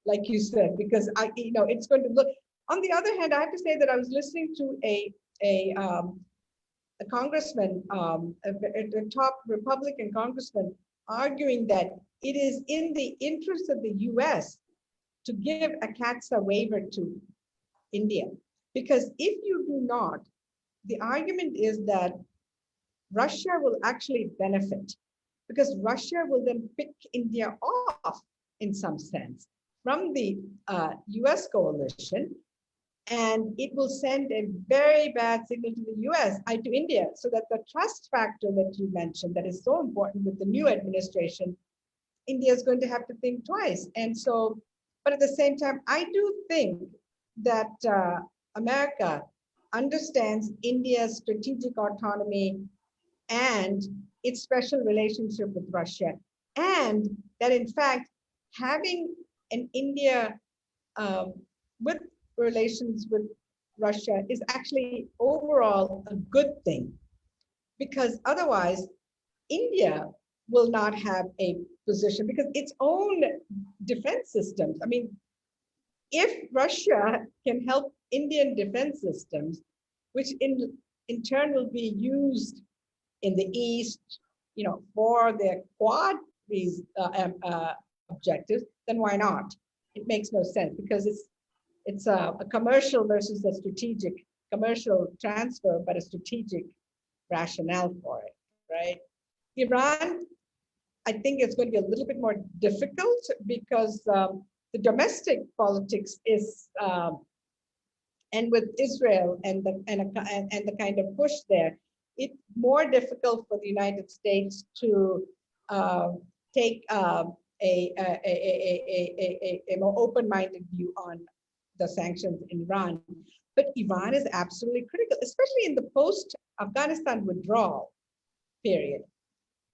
like you said, because it's going to look. On the other hand, I have to say that I was listening to a congressman, a top Republican congressman, arguing that it is in the interest of the US to give a CATSA waiver to India. Because if you do not, the argument is that Russia will actually benefit, because Russia will then pick India off in some sense from the US coalition, and it will send a very bad signal to the US, to India, so that the trust factor that you mentioned that is so important with the new administration, India is going to have to think twice. And so, but at the same time, I do think that America understands India's strategic autonomy and its special relationship with Russia, and that in fact, having an India with relations with Russia is actually overall a good thing, because otherwise India will not have a position, because its own defense systems, I mean, if Russia can help Indian defense systems, which in turn will be used in the East, for their Quad objectives, then why not? It makes no sense, because it's a commercial versus a strategic, commercial transfer, but a strategic rationale for it, right? Iran, I think it's going to be a little bit more difficult, because the domestic politics is, and with Israel and the kind of push there, it's more difficult for the United States to take a more open-minded view on the sanctions in Iran. But Iran is absolutely critical, especially in the post-Afghanistan withdrawal period.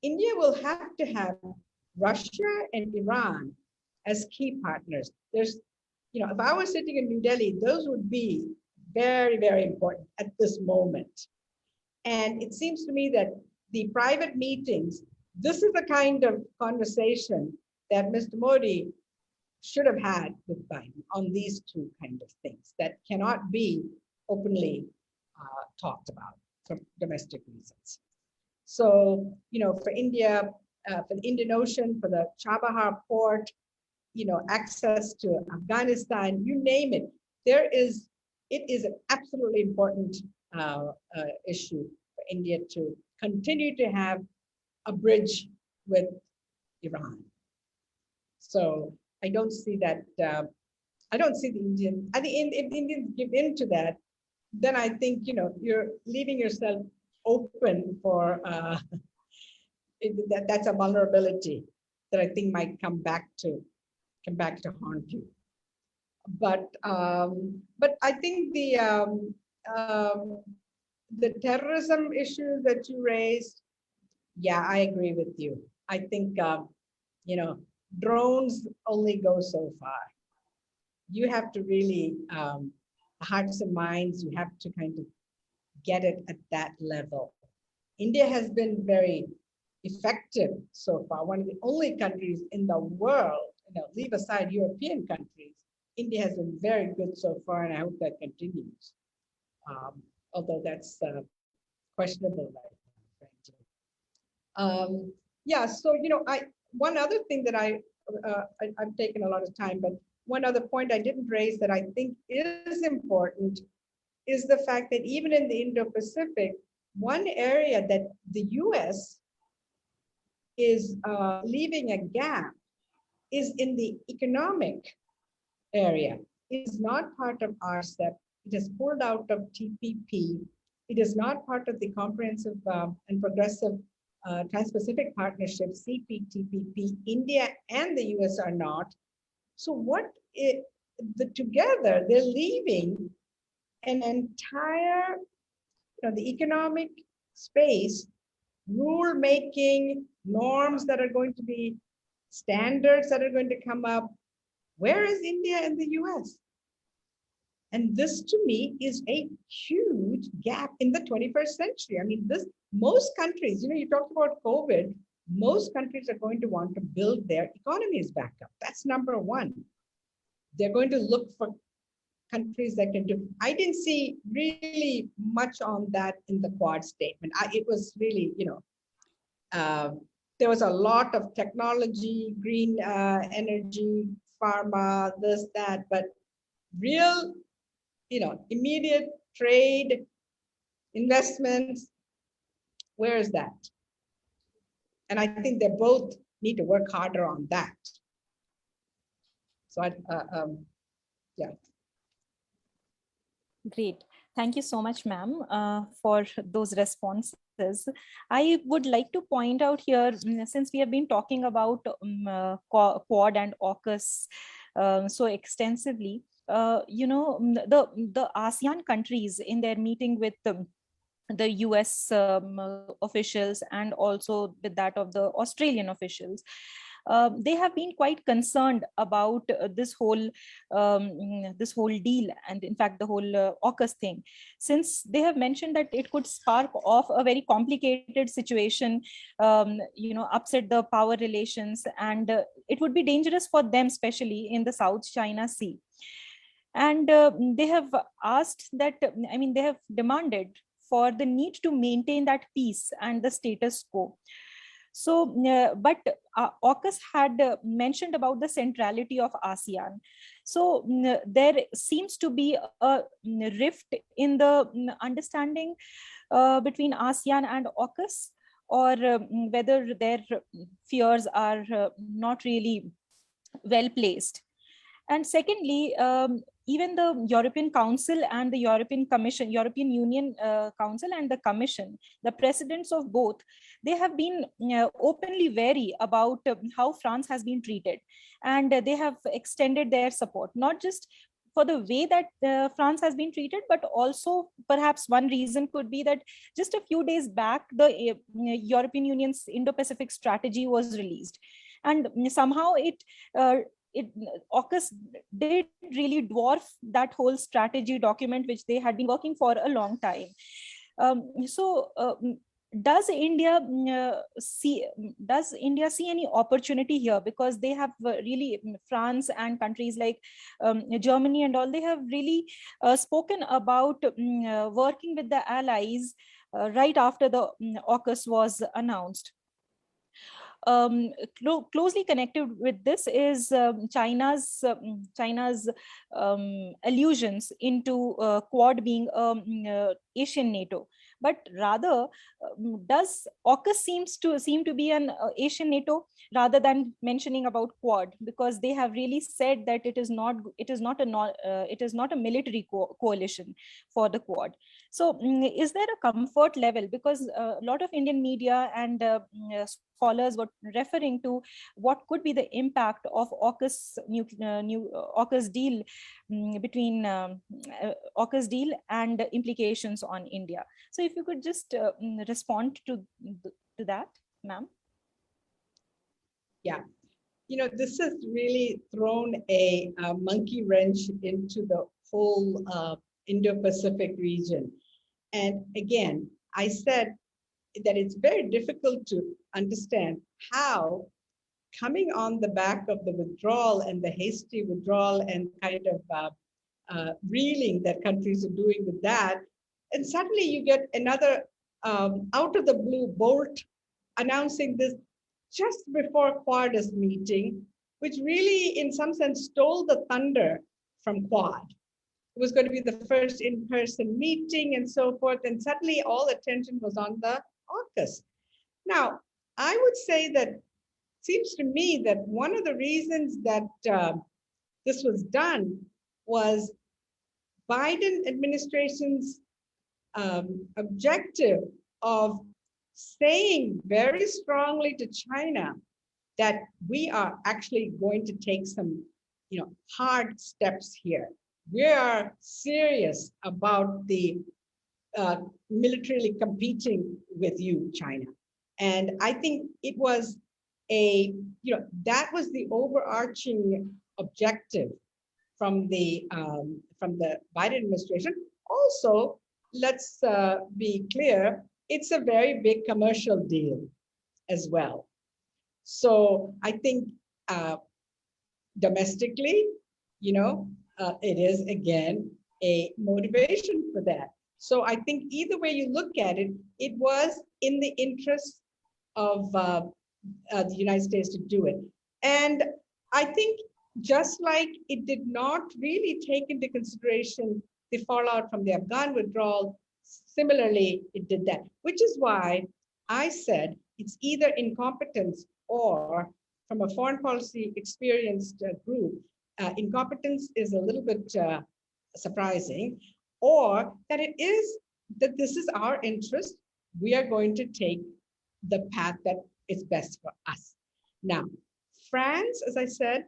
India will have to have Russia and Iran as key partners. There's, if I was sitting in New Delhi, those would be very, very important at this moment. And it seems to me that the private meetings, this is the kind of conversation that Mr. Modi should have had with Biden on these two kind of things that cannot be openly talked about for domestic reasons. So, for India, for the Indian Ocean, for the Chabahar port, access to Afghanistan, you name it, it is an absolutely important issue for India to continue to have a bridge with Iran. So I don't see that, I don't see the Indian, I think if the Indians give in to that, then I think, you're leaving yourself open for, that's a vulnerability that I think might come back to haunt you. But I think the terrorism issue that you raised, yeah, I agree with you. I think, drones only go so far. You have to really, hearts and minds, you have to kind of get it at that level. India has been very effective so far. One of the only countries in the world, leave aside European countries, India has been very good so far, and I hope that continues. Although that's questionable right now, frankly. Yeah, so one other thing that I've taken a lot of time, but one other point I didn't raise that I think is important is the fact that even in the Indo-Pacific, one area that the US is leaving a gap is in the economic area. It is not part of RCEP. It is pulled out of TPP. It is not part of the Comprehensive and Progressive Trans-Pacific Partnership, CPTPP. India and the US are not. So together, they're leaving an entire, the economic space, rule making, norms that are going to be standards that are going to come up. Where is India and the US? And this to me is a huge gap in the 21st century. I mean, most countries, you talked about COVID, most countries are going to want to build their economies back up. That's number one. They're going to look for countries that can do. I didn't see really much on that in the Quad statement. It was really, there was a lot of technology, green energy, pharma, this, that, but real, immediate trade, investments, where is that? And I think they both need to work harder on that. So yeah. Great. Thank you so much, ma'am, for those responses. I would like to point out here, since we have been talking about Quad and AUKUS so extensively, the ASEAN countries in their meeting with the US officials and also with that of the Australian officials, they have been quite concerned about this whole deal, and in fact the whole AUKUS thing, since they have mentioned that it could spark off a very complicated situation, upset the power relations, and it would be dangerous for them, especially in the South China Sea. And they have asked that, they have demanded for the need to maintain that peace and the status quo. So, but AUKUS had mentioned about the centrality of ASEAN. So there seems to be a rift in the understanding between ASEAN and AUKUS, or whether their fears are not really well placed. And secondly, even the European Council and the European Commission, European Union Council and the Commission, the presidents of both, they have been openly wary about how France has been treated. And they have extended their support, not just for the way that France has been treated, but also perhaps one reason could be that just a few days back, the European Union's Indo-Pacific strategy was released. And somehow AUKUS did really dwarf that whole strategy document, which they had been working for a long time. Does India see any opportunity here? Because they have really, France and countries like Germany and all, they have really spoken about working with the allies right after the AUKUS was announced. Closely connected with this is China's allusions into Quad being Asian NATO. But rather, does AUKUS seem to be an Asian NATO rather than mentioning about Quad? Because they have really said that it is not a military coalition for the Quad. So, is there a comfort level? Because a lot of Indian media and scholars were referring to what could be the impact of AUKUS AUKUS deal between AUKUS deal and implications on India. So if you could just respond to that, ma'am. Yeah, this has really thrown a monkey wrench into the whole Indo-Pacific region. And again, I said that it's very difficult to understand how, coming on the back of the withdrawal and the hasty withdrawal and kind of reeling that countries are doing with that, and suddenly you get another out of the blue bolt announcing this just before Quad's meeting, which really in some sense stole the thunder from Quad. It was going to be the first in-person meeting and so forth, and suddenly all attention was on the AUKUS. Now, I would say that seems to me that one of the reasons that this was done was Biden administration's objective of saying very strongly to China that we are actually going to take some, hard steps here. We are serious about the militarily competing with you, China. And I think it was that was the overarching objective from the Biden administration. Also, let's be clear, it's a very big commercial deal as well. So I think domestically, it is again a motivation for that. So I think either way you look at it, it was in the interest of the United States to do it. And I think just like it did not really take into consideration the fallout from the Afghan withdrawal, similarly, it did that, which is why I said it's either incompetence or, from a foreign policy experienced group, incompetence is a little bit surprising, or that it is that this is our interest. We are going to take the path that is best for us. Now, France, as I said,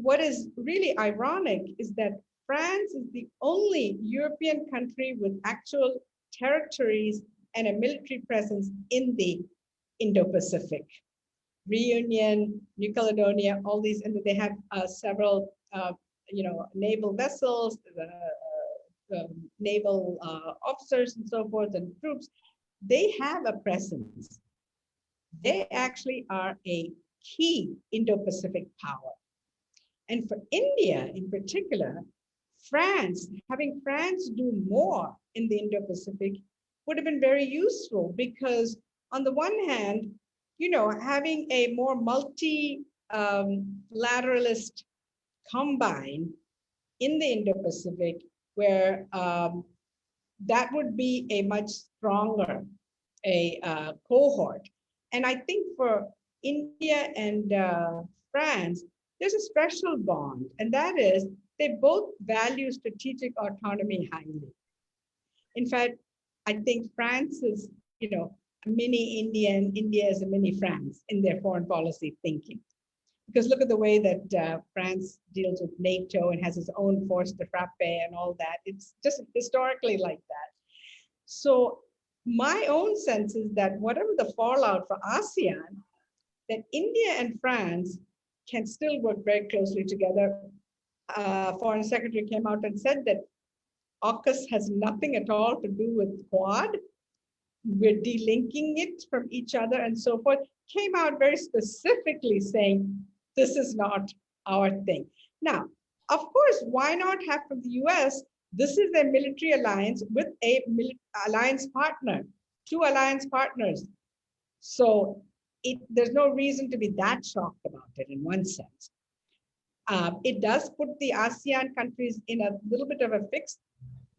what is really ironic is that France is the only European country with actual territories and a military presence in the Indo-Pacific. Reunion, New Caledonia, all these, and they have several, naval vessels, naval officers and so forth, and troops. They have a presence. They actually are a key Indo-Pacific power. And for India in particular, having France do more in the Indo-Pacific would have been very useful, because on the one hand, having a more multi-lateralist combine in the Indo-Pacific, where that would be a much stronger cohort. And I think for India and France, there's a special bond, and that is they both value strategic autonomy highly. In fact, I think France is, a mini India, and India is a mini France in their foreign policy thinking. Because look at the way that France deals with NATO and has its own force de frappe and all that. It's just historically like that. So my own sense is that whatever the fallout for ASEAN, that India and France can still work very closely together. Foreign Secretary came out and said that AUKUS has nothing at all to do with Quad. We're delinking it from each other and so forth. Came out very specifically saying, this is not our thing. Now, of course, why not have from the US, this is a military alliance with a alliance partner, 2 alliance partners. So there's no reason to be that shocked about it in one sense. It does put the ASEAN countries in a little bit of a fix,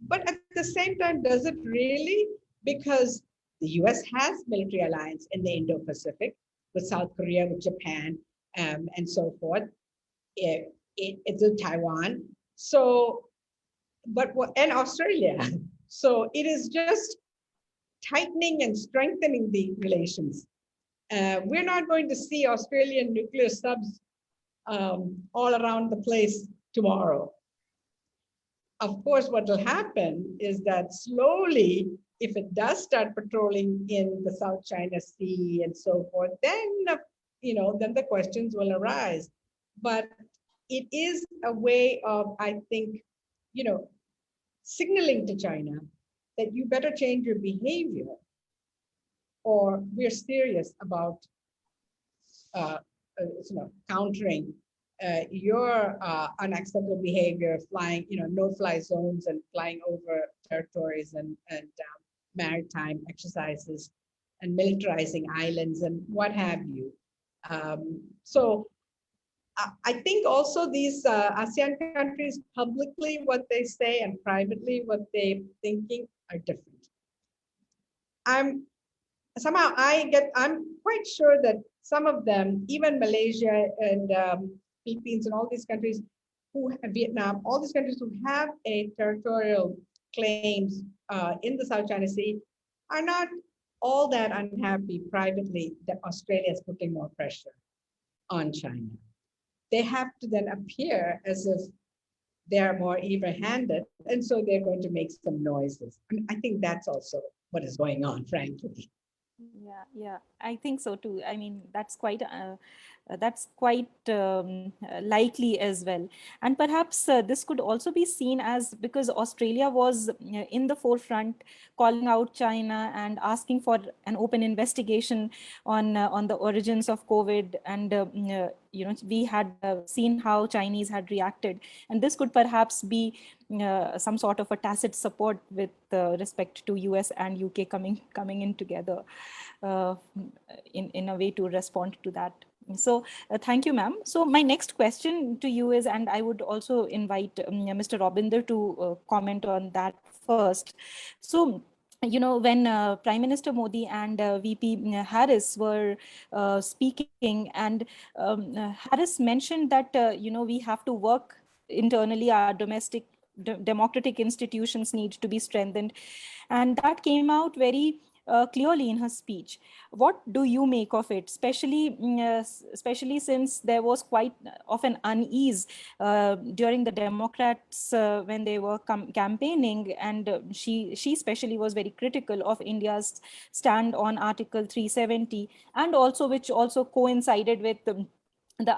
but at the same time, does it really? Because the US has military alliance in the Indo-Pacific with South Korea, with Japan, and so forth. It's in Taiwan. So, and Australia. So it is just tightening and strengthening the relations. We're not going to see Australian nuclear subs all around the place tomorrow. Of course, what will happen is that slowly, if it does start patrolling in the South China Sea and so forth, then then the questions will arise. But it is a way of, I think, signaling to China that you better change your behavior, or we're serious about countering your unacceptable behavior, flying, no-fly zones and flying over territories and maritime exercises and militarizing islands and what have you. So I think also these ASEAN countries, publicly what they say and privately what they're thinking are different. I'm quite sure that some of them, even Malaysia and Philippines and all these countries Vietnam, all these countries who have a territorial claims in the South China Sea are not all that unhappy privately that Australia is putting more pressure on China. They have to then appear as if they're more even-handed, and so they're going to make some noises. I mean, I think that's also what is going on, frankly. Yeah, I think so too. I mean, that's quite likely as well. And perhaps this could also be seen as because Australia was in the forefront, calling out China and asking for an open investigation on the origins of COVID, and we had seen how Chinese had reacted, and this could perhaps be some sort of a tacit support with respect to US and UK coming in together in a way to respond to that. So thank you, ma'am. So my next question to you is, and I would also invite Mr. Robinder to comment on that first. So, when Prime Minister Modi and VP Harris were speaking, and Harris mentioned that, we have to work internally, our domestic democratic institutions need to be strengthened. And that came out very clearly in her speech. What do you make of it, especially since there was quite of an unease during the Democrats when they were campaigning, and she especially was very critical of India's stand on Article 370, and also which also coincided with the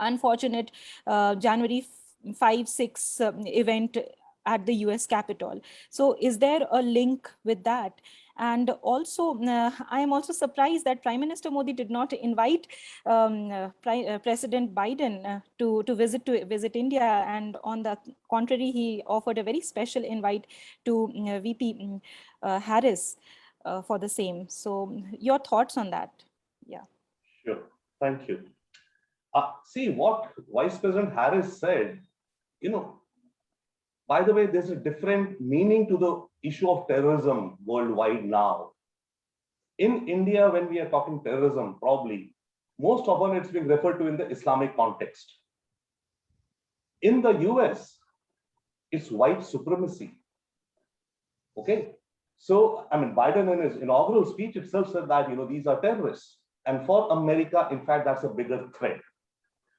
unfortunate January 5-6 event at the US Capitol. So is there a link with that? And also, I am also surprised that Prime Minister Modi did not invite President Biden to visit India, and on the contrary, he offered a very special invite to VP Harris for the same. So, your thoughts on that? Yeah. Sure. Thank you. See what Vice President Harris said. By the way, there's a different meaning to the issue of terrorism worldwide now. In India, when we are talking terrorism, probably most often it's being referred to in the Islamic context. In the US, it's white supremacy. Okay. So, I mean, Biden in his inaugural speech itself said that, these are terrorists. And for America, in fact, that's a bigger threat.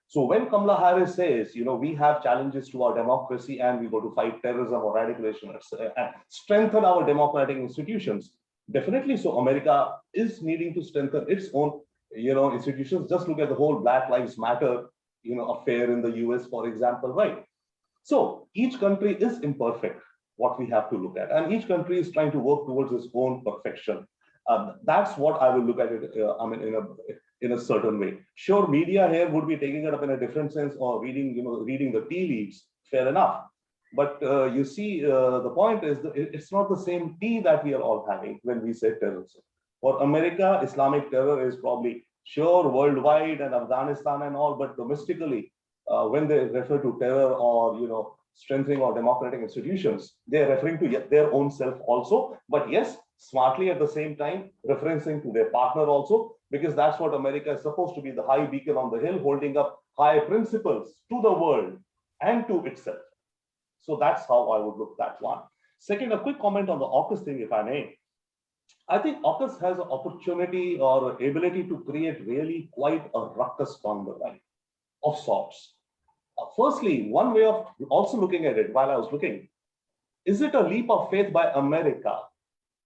So when Kamala Harris says, we have challenges to our democracy and we go to fight terrorism or radicalization and strengthen our democratic institutions, definitely. So America is needing to strengthen its own, institutions. Just look at the whole Black Lives Matter, affair in the US, for example, right? So each country is imperfect, what we have to look at, and each country is trying to work towards its own perfection. That's what I will look at it. In a certain way. Sure, media here would be taking it up in a different sense, or reading the tea leaves. Fair enough. But you see, the point is that it's not the same tea that we are all having when we say terrorism. For America, Islamic terror is probably sure worldwide and Afghanistan and all, but domestically, when they refer to terror or strengthening our democratic institutions, they're referring to their own self also. But yes, smartly at the same time, referencing to their partner also, because that's what America is supposed to be, the high beacon on the hill, holding up high principles to the world and to itself. So that's how I would look at that one. Second, a quick comment on the AUKUS thing, if I may. I think AUKUS has an opportunity or ability to create really quite a ruckus down the line of sorts. Firstly, one way of also looking at it while I was looking, is it a leap of faith by America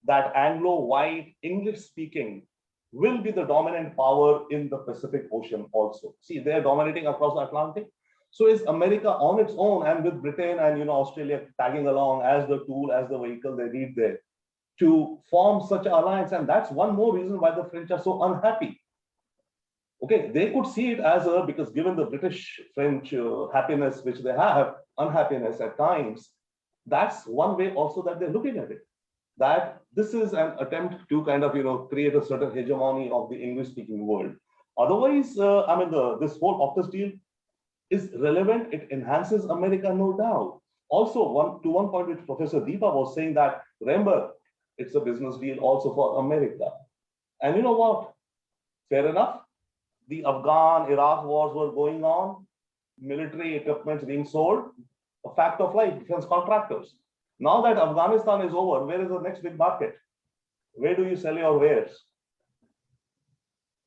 that Anglo-white English-speaking will be the dominant power in the Pacific Ocean also? See, they're dominating across the Atlantic. So is America on its own, and with Britain and Australia tagging along as the tool, as the vehicle they need there, to form such an alliance. And that's one more reason why the French are so unhappy. Okay, they could see it as a, because given the British-French happiness which they have, unhappiness at times, that's one way also that they're looking at it. That this is an attempt to kind of, create a certain hegemony of the English-speaking world. Otherwise, this whole AUKUS deal is relevant. It enhances America, no doubt. Also, one point which Professor Deepa was saying, that remember, it's a business deal also for America. And you know what? Fair enough. The Afghan-Iraq wars were going on, military equipment being sold, a fact of life, defense contractors. Now that Afghanistan is over, where is the next big market? Where do you sell your wares?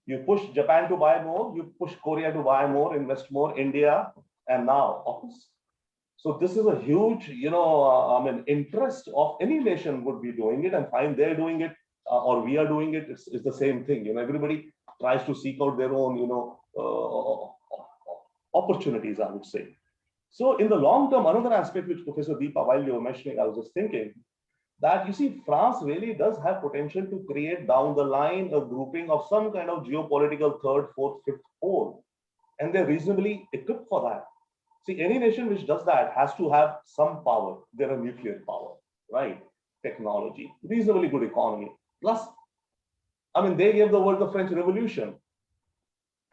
You push Japan to buy more, you push Korea to buy more, invest more, India, and now AUKUS. So this is a huge, interest of any nation would be doing it, and fine, they're doing it, or we are doing it. It's the same thing. Everybody tries to seek out their own, opportunities, I would say. So in the long term, another aspect which Professor Deepa, while you were mentioning, I was just thinking that, you see, France really does have potential to create down the line a grouping of some kind of geopolitical third, fourth, fifth pole. And they're reasonably equipped for that. See, any nation which does that has to have some power. They're a nuclear power, right? Technology, reasonably good economy. Plus, they gave the world the French Revolution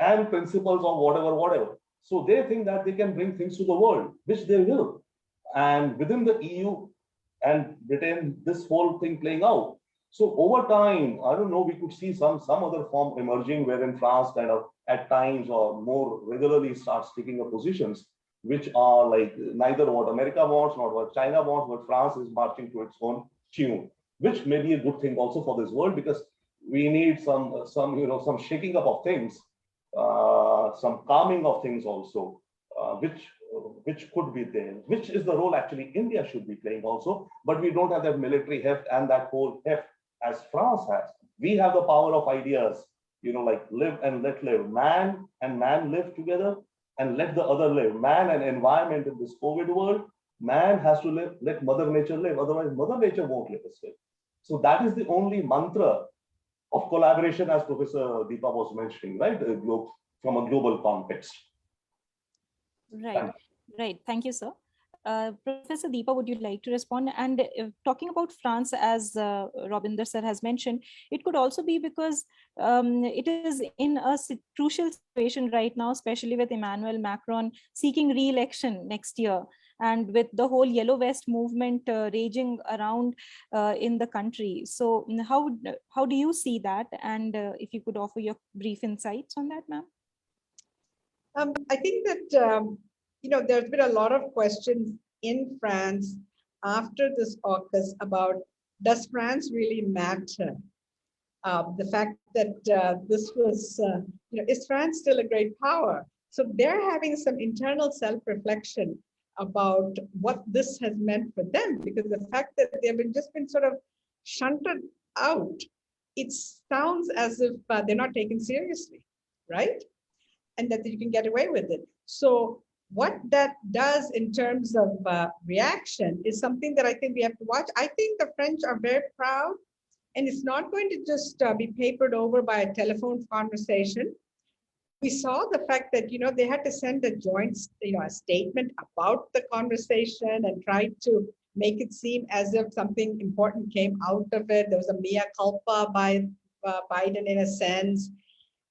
and principles of whatever. So they think that they can bring things to the world, which they will. And within the EU and Britain, this whole thing playing out. So over time, I don't know, we could see some other form emerging wherein France kind of at times or more regularly starts taking up positions which are like neither what America wants nor what China wants, but France is marching to its own tune, which may be a good thing also for this world, because we need some shaking up of things, some calming of things also, which could be there, which is the role actually India should be playing also, but we don't have that military heft and that whole heft as France has. We have the power of ideas, like live and let live, man and man live together and let the other live, man and environment in this COVID world. Man has to live, let Mother Nature live, otherwise Mother Nature won't let us live. So that is the only mantra of collaboration, as Professor Deepa was mentioning, right? From a global context. Right. Thank you, sir. Professor Deepa, would you like to respond? And talking about France, as Robinder sir has mentioned, it could also be because it is in a crucial situation right now, especially with Emmanuel Macron seeking re-election next year, and with the whole Yellow Vest movement raging around in the country. So how do you see that? And if you could offer your brief insights on that, ma'am. I think that, there's been a lot of questions in France after this AUKUS about, does France really matter? The fact that this was, is France still a great power? So they're having some internal self-reflection about what this has meant for them, because the fact that they've just been sort of shunted out, it sounds as if they're not taken seriously, right? And that you can get away with it. So what that does in terms of reaction is something that I think we have to watch. I think the French are very proud, and it's not going to just be papered over by a telephone conversation. We saw the fact that, they had to send a joint, a statement about the conversation and try to make it seem as if something important came out of it. There was a mea culpa by Biden in a sense.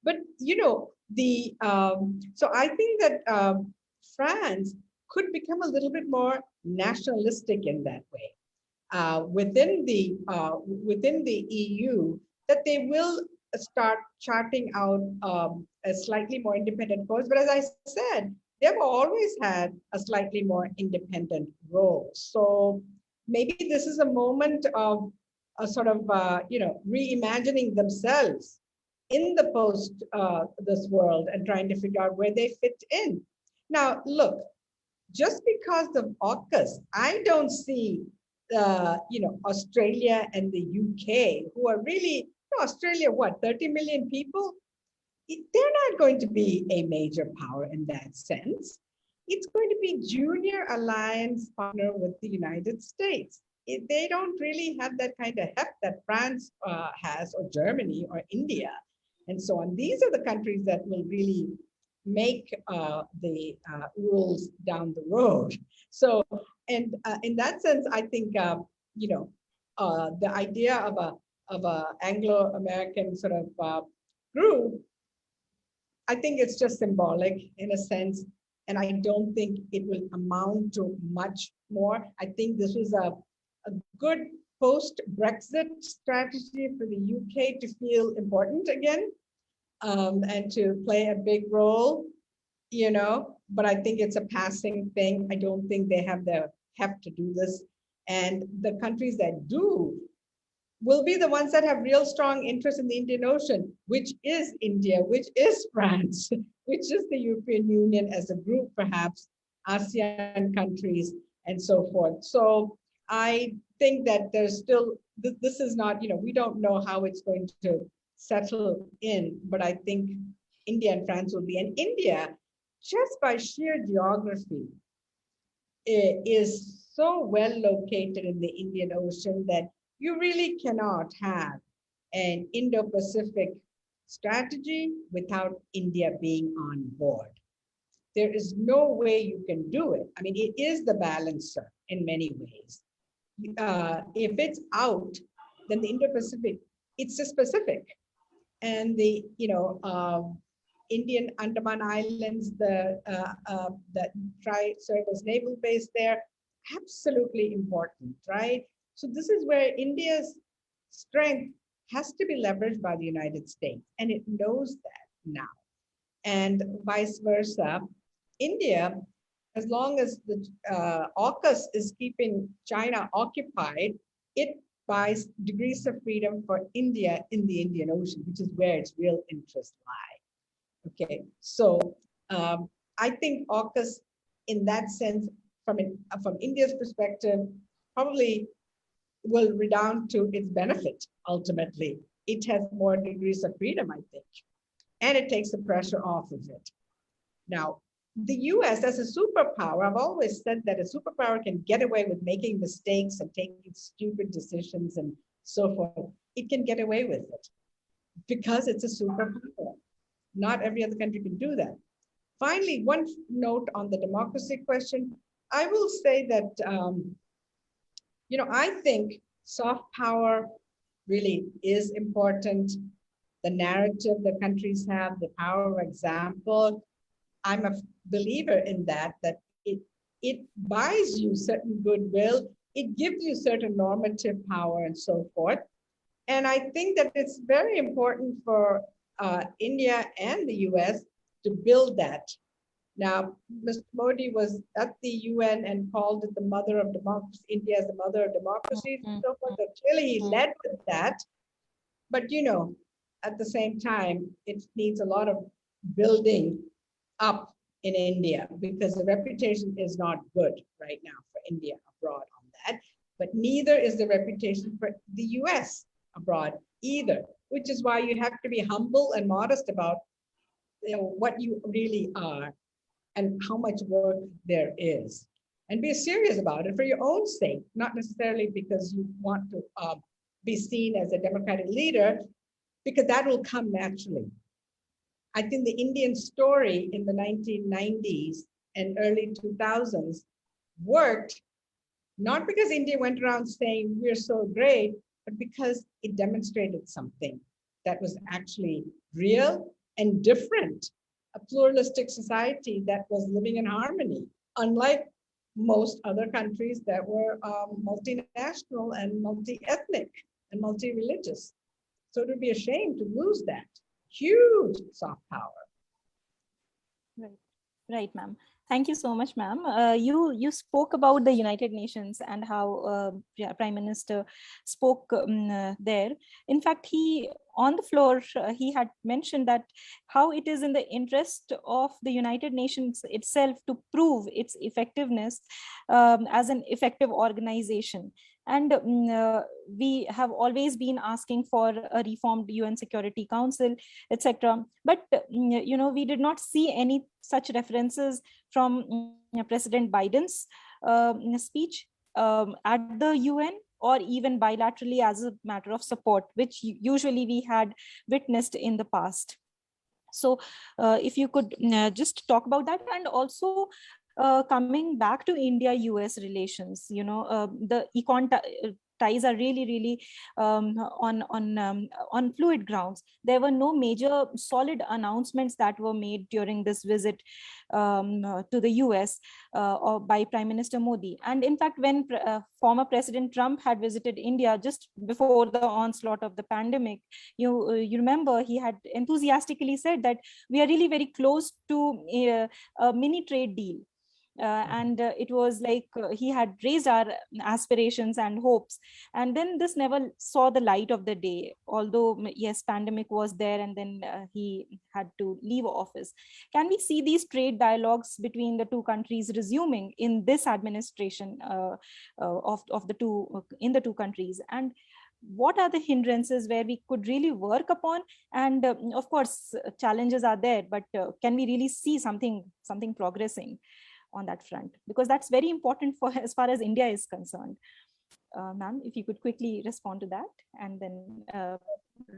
But, so I think that France could become a little bit more nationalistic in that way within the EU, that they will start charting out a slightly more independent course. But as I said, they've always had a slightly more independent role. So maybe this is a moment of a sort of reimagining themselves in the post this world and trying to figure out where they fit in. Now, look, just because of AUKUS, I don't see, Australia and the UK, who are really, Australia, what, 30 million people? They're not going to be a major power in that sense. It's going to be junior alliance partner with the United States. they don't really have that kind of heft that France has, or Germany, or India, and so on. These are the countries that will really make the rules down the road. So, and in that sense, I think the idea of a Anglo-American sort of group, I think it's just symbolic in a sense, and I don't think it will amount to much more. I think this was a good post-Brexit strategy for the UK to feel important again, and to play a big role, but I think it's a passing thing. I don't think they have the heft to do this. And the countries that do will be the ones that have real strong interest in the Indian Ocean, which is India, which is France, which is the European Union as a group, perhaps, ASEAN countries, and so forth. So I think that there's still, this is not, we don't know how it's going to settle in, but I think India and France will be. And India, just by sheer geography, is so well located in the Indian Ocean that you really cannot have an Indo-Pacific strategy without India being on board. There is no way you can do it. I mean, it is the balancer in many ways. If it's out, then the Indo-Pacific, it's a Pacific. And the, Indian Andaman Islands, that serve as naval base there, absolutely important, right? So this is where India's strength has to be leveraged by the United States, and it knows that now. And vice versa, India, as long as the AUKUS is keeping China occupied, it buys degrees of freedom for India in the Indian Ocean, which is where its real interests lie. Okay, so I think AUKUS, in that sense, from India's perspective, probably will redound to its benefit ultimately. It has more degrees of freedom, I think, and it takes the pressure off of it. Now, the US as a superpower, I've always said that a superpower can get away with making mistakes and taking stupid decisions and so forth. It can get away with it because it's a superpower. Not every other country can do that. Finally, one note on the democracy question. I will say that, I think soft power really is important. The narrative that countries have, the power of example, I'm a believer in that it buys you certain goodwill, it gives you certain normative power and so forth. And I think that it's very important for India and the US to build that. Now, Mr. Modi was at the UN and called it the mother of democracy, India as the mother of democracy, and so forth. So clearly he led with that. But at the same time, it needs a lot of building up in India because the reputation is not good right now for India abroad on that. But neither is the reputation for the US abroad either, which is why you have to be humble and modest about what you really are and how much work there is. And be serious about it for your own sake, not necessarily because you want to be seen as a democratic leader, because that will come naturally. I think the Indian story in the 1990s and early 2000s worked, not because India went around saying we're so great, but because it demonstrated something that was actually real and different. A pluralistic society that was living in harmony, unlike most other countries that were multinational and multi-ethnic and multi-religious. So it would be a shame to lose that huge soft power. Right, ma'am. Thank you so much, ma'am. You spoke about the United Nations and how Prime Minister spoke there. In fact, he on the floor, he had mentioned that how it is in the interest of the United Nations itself to prove its effectiveness as an effective organization. And we have always been asking for a reformed UN Security Council, etc. But we did not see any such references from President Biden's speech. at the UN or even bilaterally as a matter of support, which usually we had witnessed in the past. So if you could just talk about that, and also coming back to India-US relations, the ties are really on fluid grounds. There were no major solid announcements that were made during this visit to the US or by Prime Minister Modi. And in fact, when former President Trump had visited India just before the onslaught of the pandemic, you remember he had enthusiastically said that we are really very close to a mini trade deal. And it was like he had raised our aspirations and hopes, and then this never saw the light of the day, although yes, pandemic was there, and then he had to leave office. Can we see these trade dialogues between the two countries resuming in this administration of the two in the two countries? And what are the hindrances where we could really work upon? And of course challenges are there, but can we really see something progressing on that front? Because that's very important for as far as India is concerned. Ma'am, if you could quickly respond to that, and then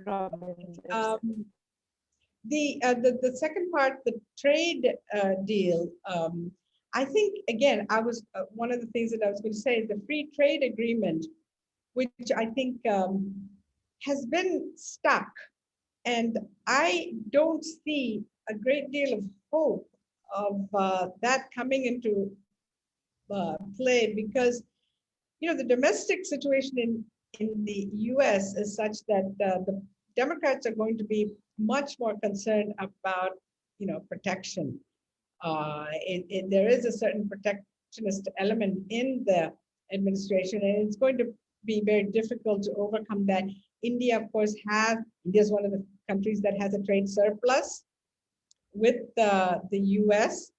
Robinder. The second part, the trade deal, I think, again, I was one of the things that I was going to say is the free trade agreement, which I think has been stuck. And I don't see a great deal of hope of that coming into play, because the domestic situation in the US is such that the Democrats are going to be much more concerned about protection. There is a certain protectionist element in the administration, and it's going to be very difficult to overcome that. India, of course, India is one of the countries that has a trade surplus with the US.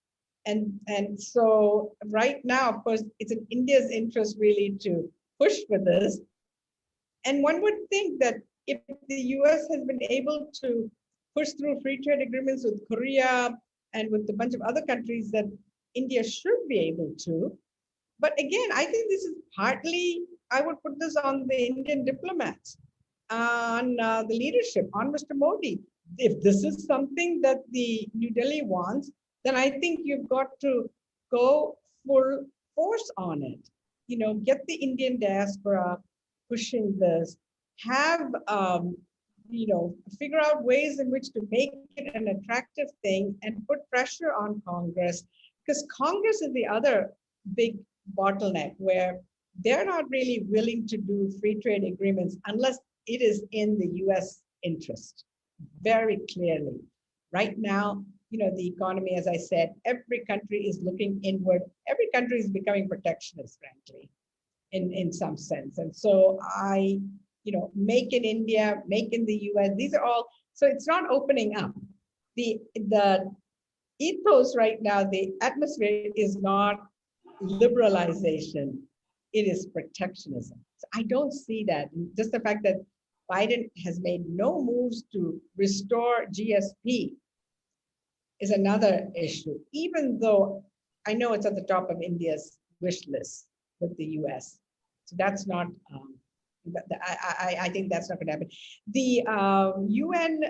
And so right now, of course, it's in India's interest really to push for this. And one would think that if the US has been able to push through free trade agreements with Korea and with a bunch of other countries, that India should be able to. But again, I think this is partly, I would put this on the Indian diplomats, on the leadership, on Mr. Modi. If this is something that the New Delhi wants, then I think you've got to go full force on it. Get the Indian diaspora pushing this, have, figure out ways in which to make it an attractive thing and put pressure on Congress, because Congress is the other big bottleneck where they're not really willing to do free trade agreements unless it is in the US interest, very clearly. Right now, the economy, as I said, every country is looking inward. Every country is becoming protectionist, frankly, in some sense. And so make in India, make in the US, these are all, so it's not opening up. The ethos right now, the atmosphere is not liberalization, it is protectionism. So I don't see that. Just the fact that Biden has made no moves to restore GSP is another issue, even though I know it's at the top of India's wish list with the US. So that's not, I think that's not going to happen. The UN,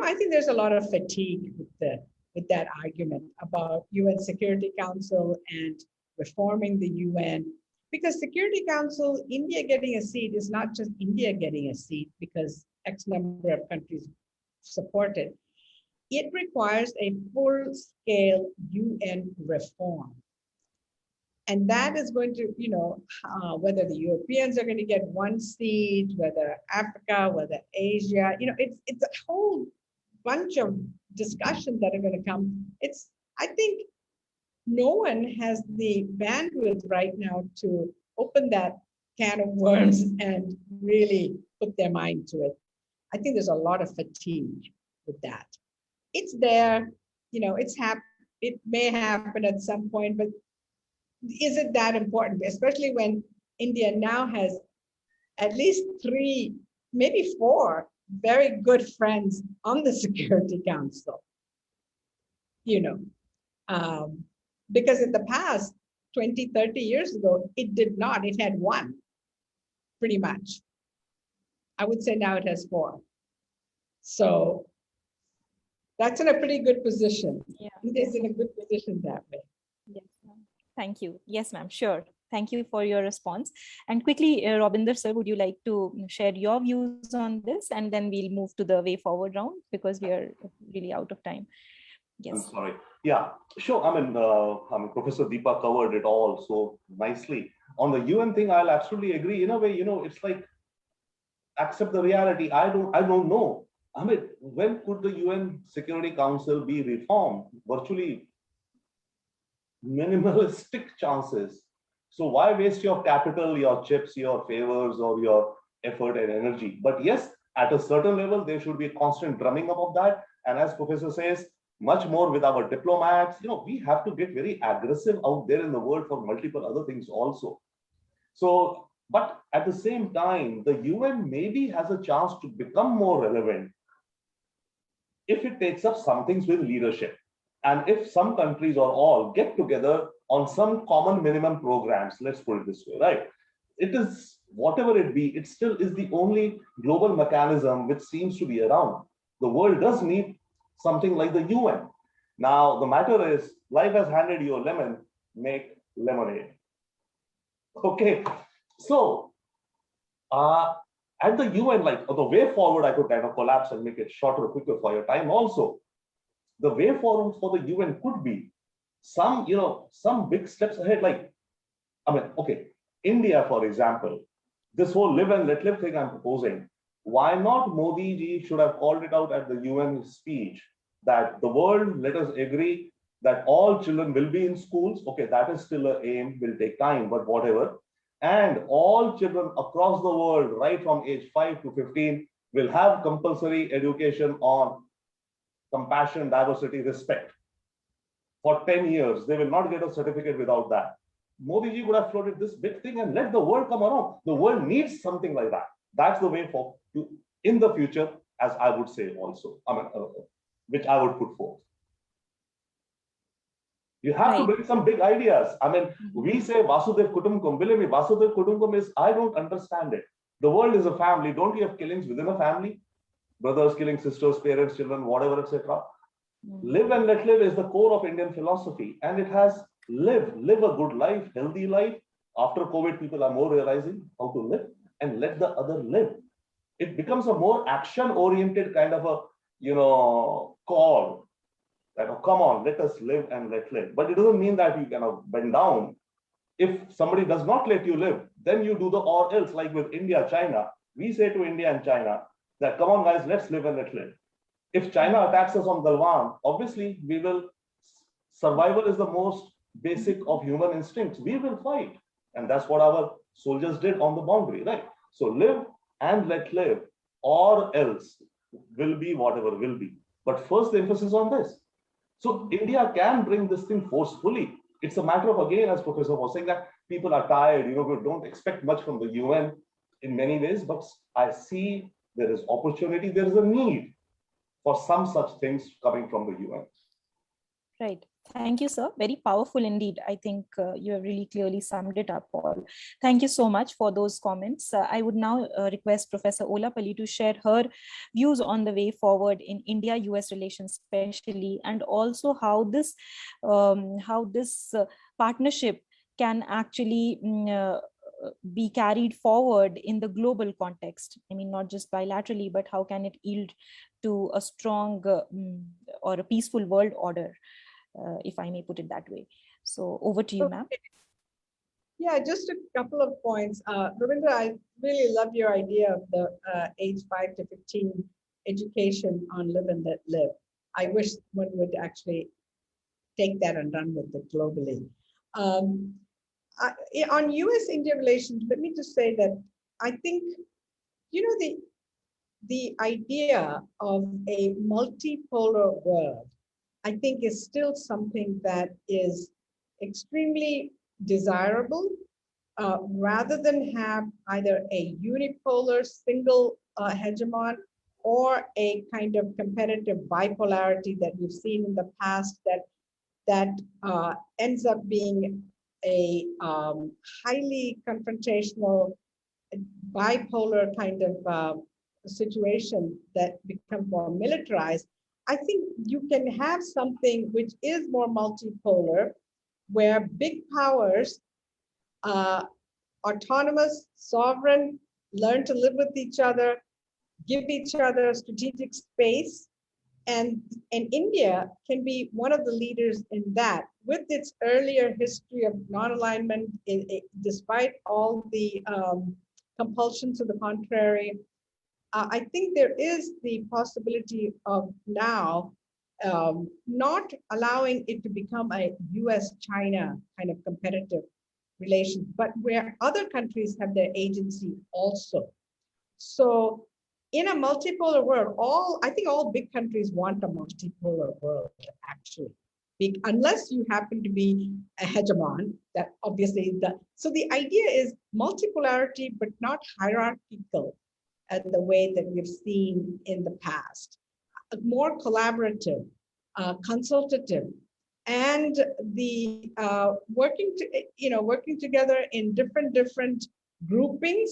I think there's a lot of fatigue with that argument about UN Security Council and reforming the UN. Because Security Council, India getting a seat is not just India getting a seat because X number of countries support it. It requires a full-scale UN reform. And that is going to, whether the Europeans are going to get one seat, whether Africa, whether Asia, it's a whole bunch of discussions that are going to come. I think no one has the bandwidth right now to open that can of worms and really put their mind to it. I think there's a lot of fatigue with that. It's there, it may happen at some point, but is it that important? Especially when India now has at least 3, maybe 4 very good friends on the Security Council. Because in the past, 20, 30 years ago, it did not. It had one, pretty much. I would say now it has four. So that's in a pretty good position. Yeah. India's in a good position that way. Yes, ma'am. Thank you. Yes, ma'am. Sure. Thank you for your response. And quickly, Robinder sir, would you like to share your views on this? And then we'll move to the way forward round because we are really out of time. I'm Yes. sorry. Yeah, sure. I mean, Professor Deepa covered it all so nicely. On the UN thing, I'll absolutely agree. In a way, it's like accept the reality. I don't know. I mean, when could the UN Security Council be reformed? Virtually minimalistic chances. So why waste your capital, your chips, your favors, or your effort and energy? But yes, at a certain level, there should be a constant drumming up of that. And as Professor says, much more with our diplomats, we have to get very aggressive out there in the world for multiple other things also. So, but at the same time, the UN maybe has a chance to become more relevant if it takes up some things with leadership. And if some countries or all get together on some common minimum programs, let's put it this way, right? It is, whatever it be, it still is the only global mechanism which seems to be around. The world does need something like the UN. Now, the matter is, life has handed you a lemon, make lemonade. Okay, so at the UN, like the way forward, I could kind of collapse and make it shorter, quicker for your time also. The way forward for the UN could be some big steps ahead. Like, I mean, okay, India, for example, this whole live and let live thing I'm proposing, why not Modi ji should have called it out at the UN speech that the world, let us agree that all children will be in schools. Okay, that is still an aim, will take time, but whatever. And all children across the world, right from age 5 to 15, will have compulsory education on compassion, diversity, respect. For 10 years, they will not get a certificate without that. Modi ji would have floated this big thing and let the world come around. The world needs something like that. That's the way for in the future, as I would say also, which I would put forth. You have to bring some big ideas. I mean, we say Vasudev Kutumbakam. Believe me, Vasudev Kutumbakam is, I don't understand it. The world is a family. Don't we have killings within a family? Brothers killing sisters, parents, children, whatever, etc. Live and let live is the core of Indian philosophy. And it has live a good life, healthy life. After COVID, people are more realizing how to live and let the other live. It becomes a more action-oriented kind of a, call. That, come on, let us live and let live. But it doesn't mean that you cannot bend down. If somebody does not let you live, then you do the or else, like with India, China. We say to India and China that, come on, guys, let's live and let live. If China attacks us on Galwan, obviously we will, survival is the most basic of human instincts. We will fight. And that's what our soldiers did on the boundary, right? So live and let live, or else will be whatever will be. But first, the emphasis on this. So India can bring this thing forcefully. It's a matter of, again, as Professor was saying, that people are tired, we don't expect much from the UN in many ways, but I see there is opportunity, there is a need for some such things coming from the UN. Right. Thank you, sir. Very powerful indeed. I think you have really clearly summed it up, Paul. Thank you so much for those comments. I would now request Professor Ollapally to share her views on the way forward in India-US relations, especially, and also how this partnership can actually be carried forward in the global context. I mean, not just bilaterally, but how can it yield to a strong or a peaceful world order? If I may put it that way. So over to you, ma'am. Yeah, just a couple of points. Robinder, I really love your idea of the age 5 to 15 education on live and let live. I wish one would actually take that and run with it globally. On US-India relations, let me just say that I think, the idea of a multipolar world, I think, is still something that is extremely desirable, rather than have either a unipolar single hegemon or a kind of competitive bipolarity that we've seen in the past that ends up being a highly confrontational, bipolar kind of situation that becomes more militarized, I think you can have something which is more multipolar, where big powers, uh, autonomous, sovereign, learn to live with each other, give each other strategic space. And India can be one of the leaders in that, with its earlier history of non-alignment, despite all the compulsions to the contrary. I think there is the possibility of now not allowing it to become a US-China kind of competitive relation, but where other countries have their agency also. So in a multipolar world, I think all big countries want a multipolar world, actually. Unless you happen to be a hegemon, that obviously, so the idea is multipolarity, but not hierarchical the way that we've seen in the past. More collaborative, consultative, and the working together in different groupings,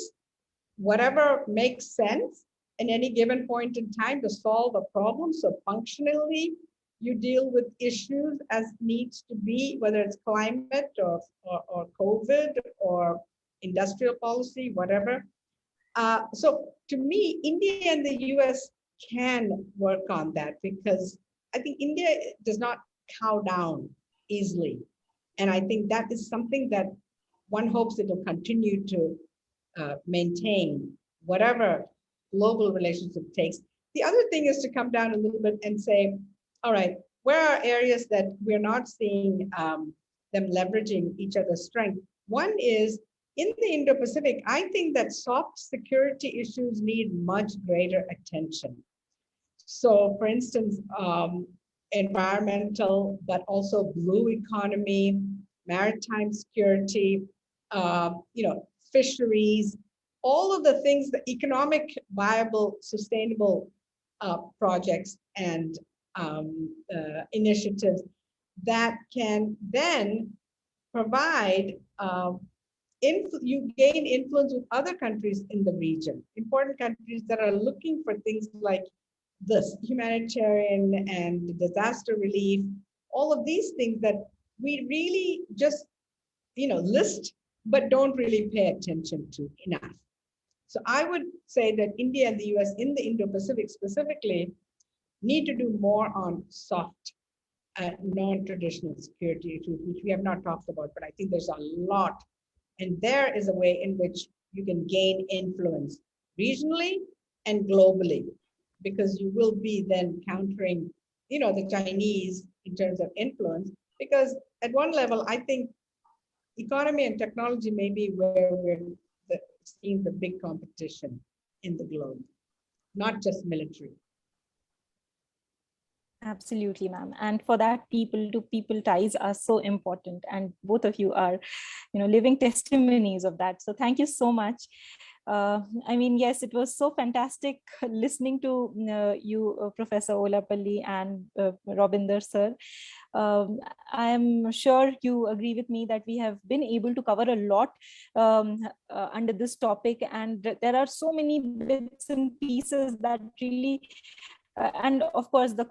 whatever makes sense in any given point in time to solve a problem. So functionally, you deal with issues as needs to be, whether it's climate or COVID or industrial policy, whatever. So to me, India and the US can work on that, because I think India does not cow down easily. And I think that is something that one hopes it will continue to maintain, whatever global relationship takes. The other thing is to come down a little bit and say, all right, where are areas that we're not seeing them leveraging each other's strength? One is in the Indo-Pacific. I think that soft security issues need much greater attention. So for instance, environmental, but also blue economy, maritime security, fisheries, all of the things, the economic viable, sustainable projects and initiatives that can then provide, you gain influence with other countries in the region, important countries that are looking for things like this humanitarian and disaster relief, all of these things that we really just, list, but don't really pay attention to enough. So I would say that India and the US in the Indo-Pacific specifically need to do more on soft non-traditional security issues, which we have not talked about, but I think there's a lot. And there is a way in which you can gain influence regionally and globally, because you will be then countering, the Chinese in terms of influence. Because at one level, I think economy and technology may be where we're seeing the big competition in the globe, not just military. Absolutely, ma'am. And for that, people to people ties are so important. And both of you are, living testimonies of that. So thank you so much. Yes, it was so fantastic listening to you, Professor Ollapally and Robinder, sir. I'm sure you agree with me that we have been able to cover a lot under this topic. And there are so many bits and pieces that really and of course, the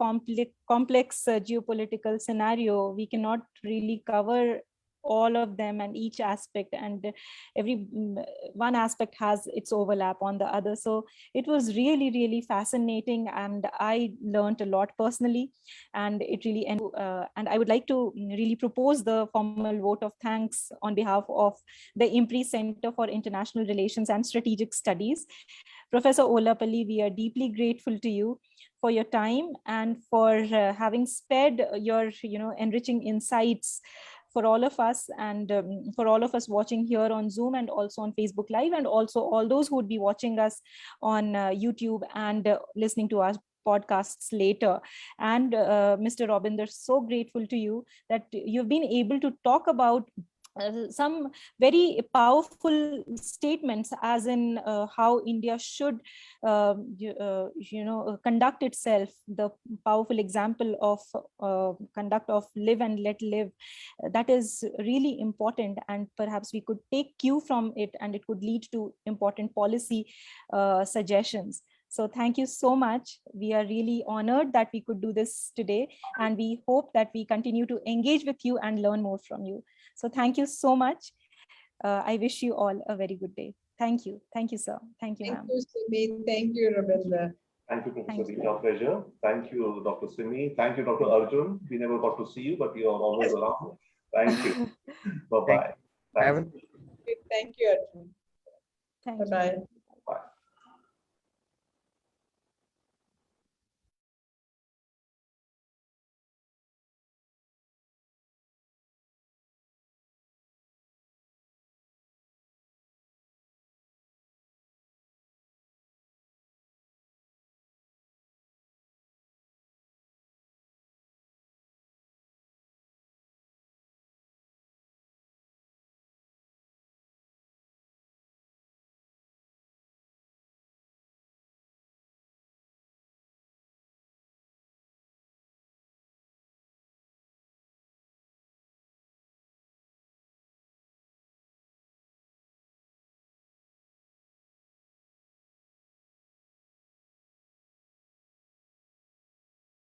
complex geopolitical scenario, we cannot really cover all of them and each aspect, and every one aspect has its overlap on the other. So it was really, really fascinating, and I learned a lot personally, and it really and I would like to really propose the formal vote of thanks on behalf of the IMPRI Center for International Relations and Strategic Studies. Professor Ollapally, we are deeply grateful to you for your time and for having spared your enriching insights for all of us, and for all of us watching here on Zoom and also on Facebook Live, and also all those who would be watching us on YouTube and listening to our podcasts later. And Mr. Robinder, so grateful to you that you've been able to talk about some very powerful statements, as in how India should, conduct itself. The powerful example of conduct of live and let live, that is really important, and perhaps we could take cue from it, and it could lead to important policy suggestions. So thank you so much. We are really honored that we could do this today, and we hope that we continue to engage with you and learn more from you. So thank you so much. I wish you all a very good day. Thank you. Thank you, sir. Thank you, ma'am. Thank you, Simi. Thank you, Robinder. Thank you, Professor Thank you. Deepa. Pleasure. Thank you, Dr. Simi. Thank you, Dr. Arjun. We never got to see you, but you are always around. Thank you. Bye-bye. Thank you. Thank you, Arjun. Thank you. Bye-bye.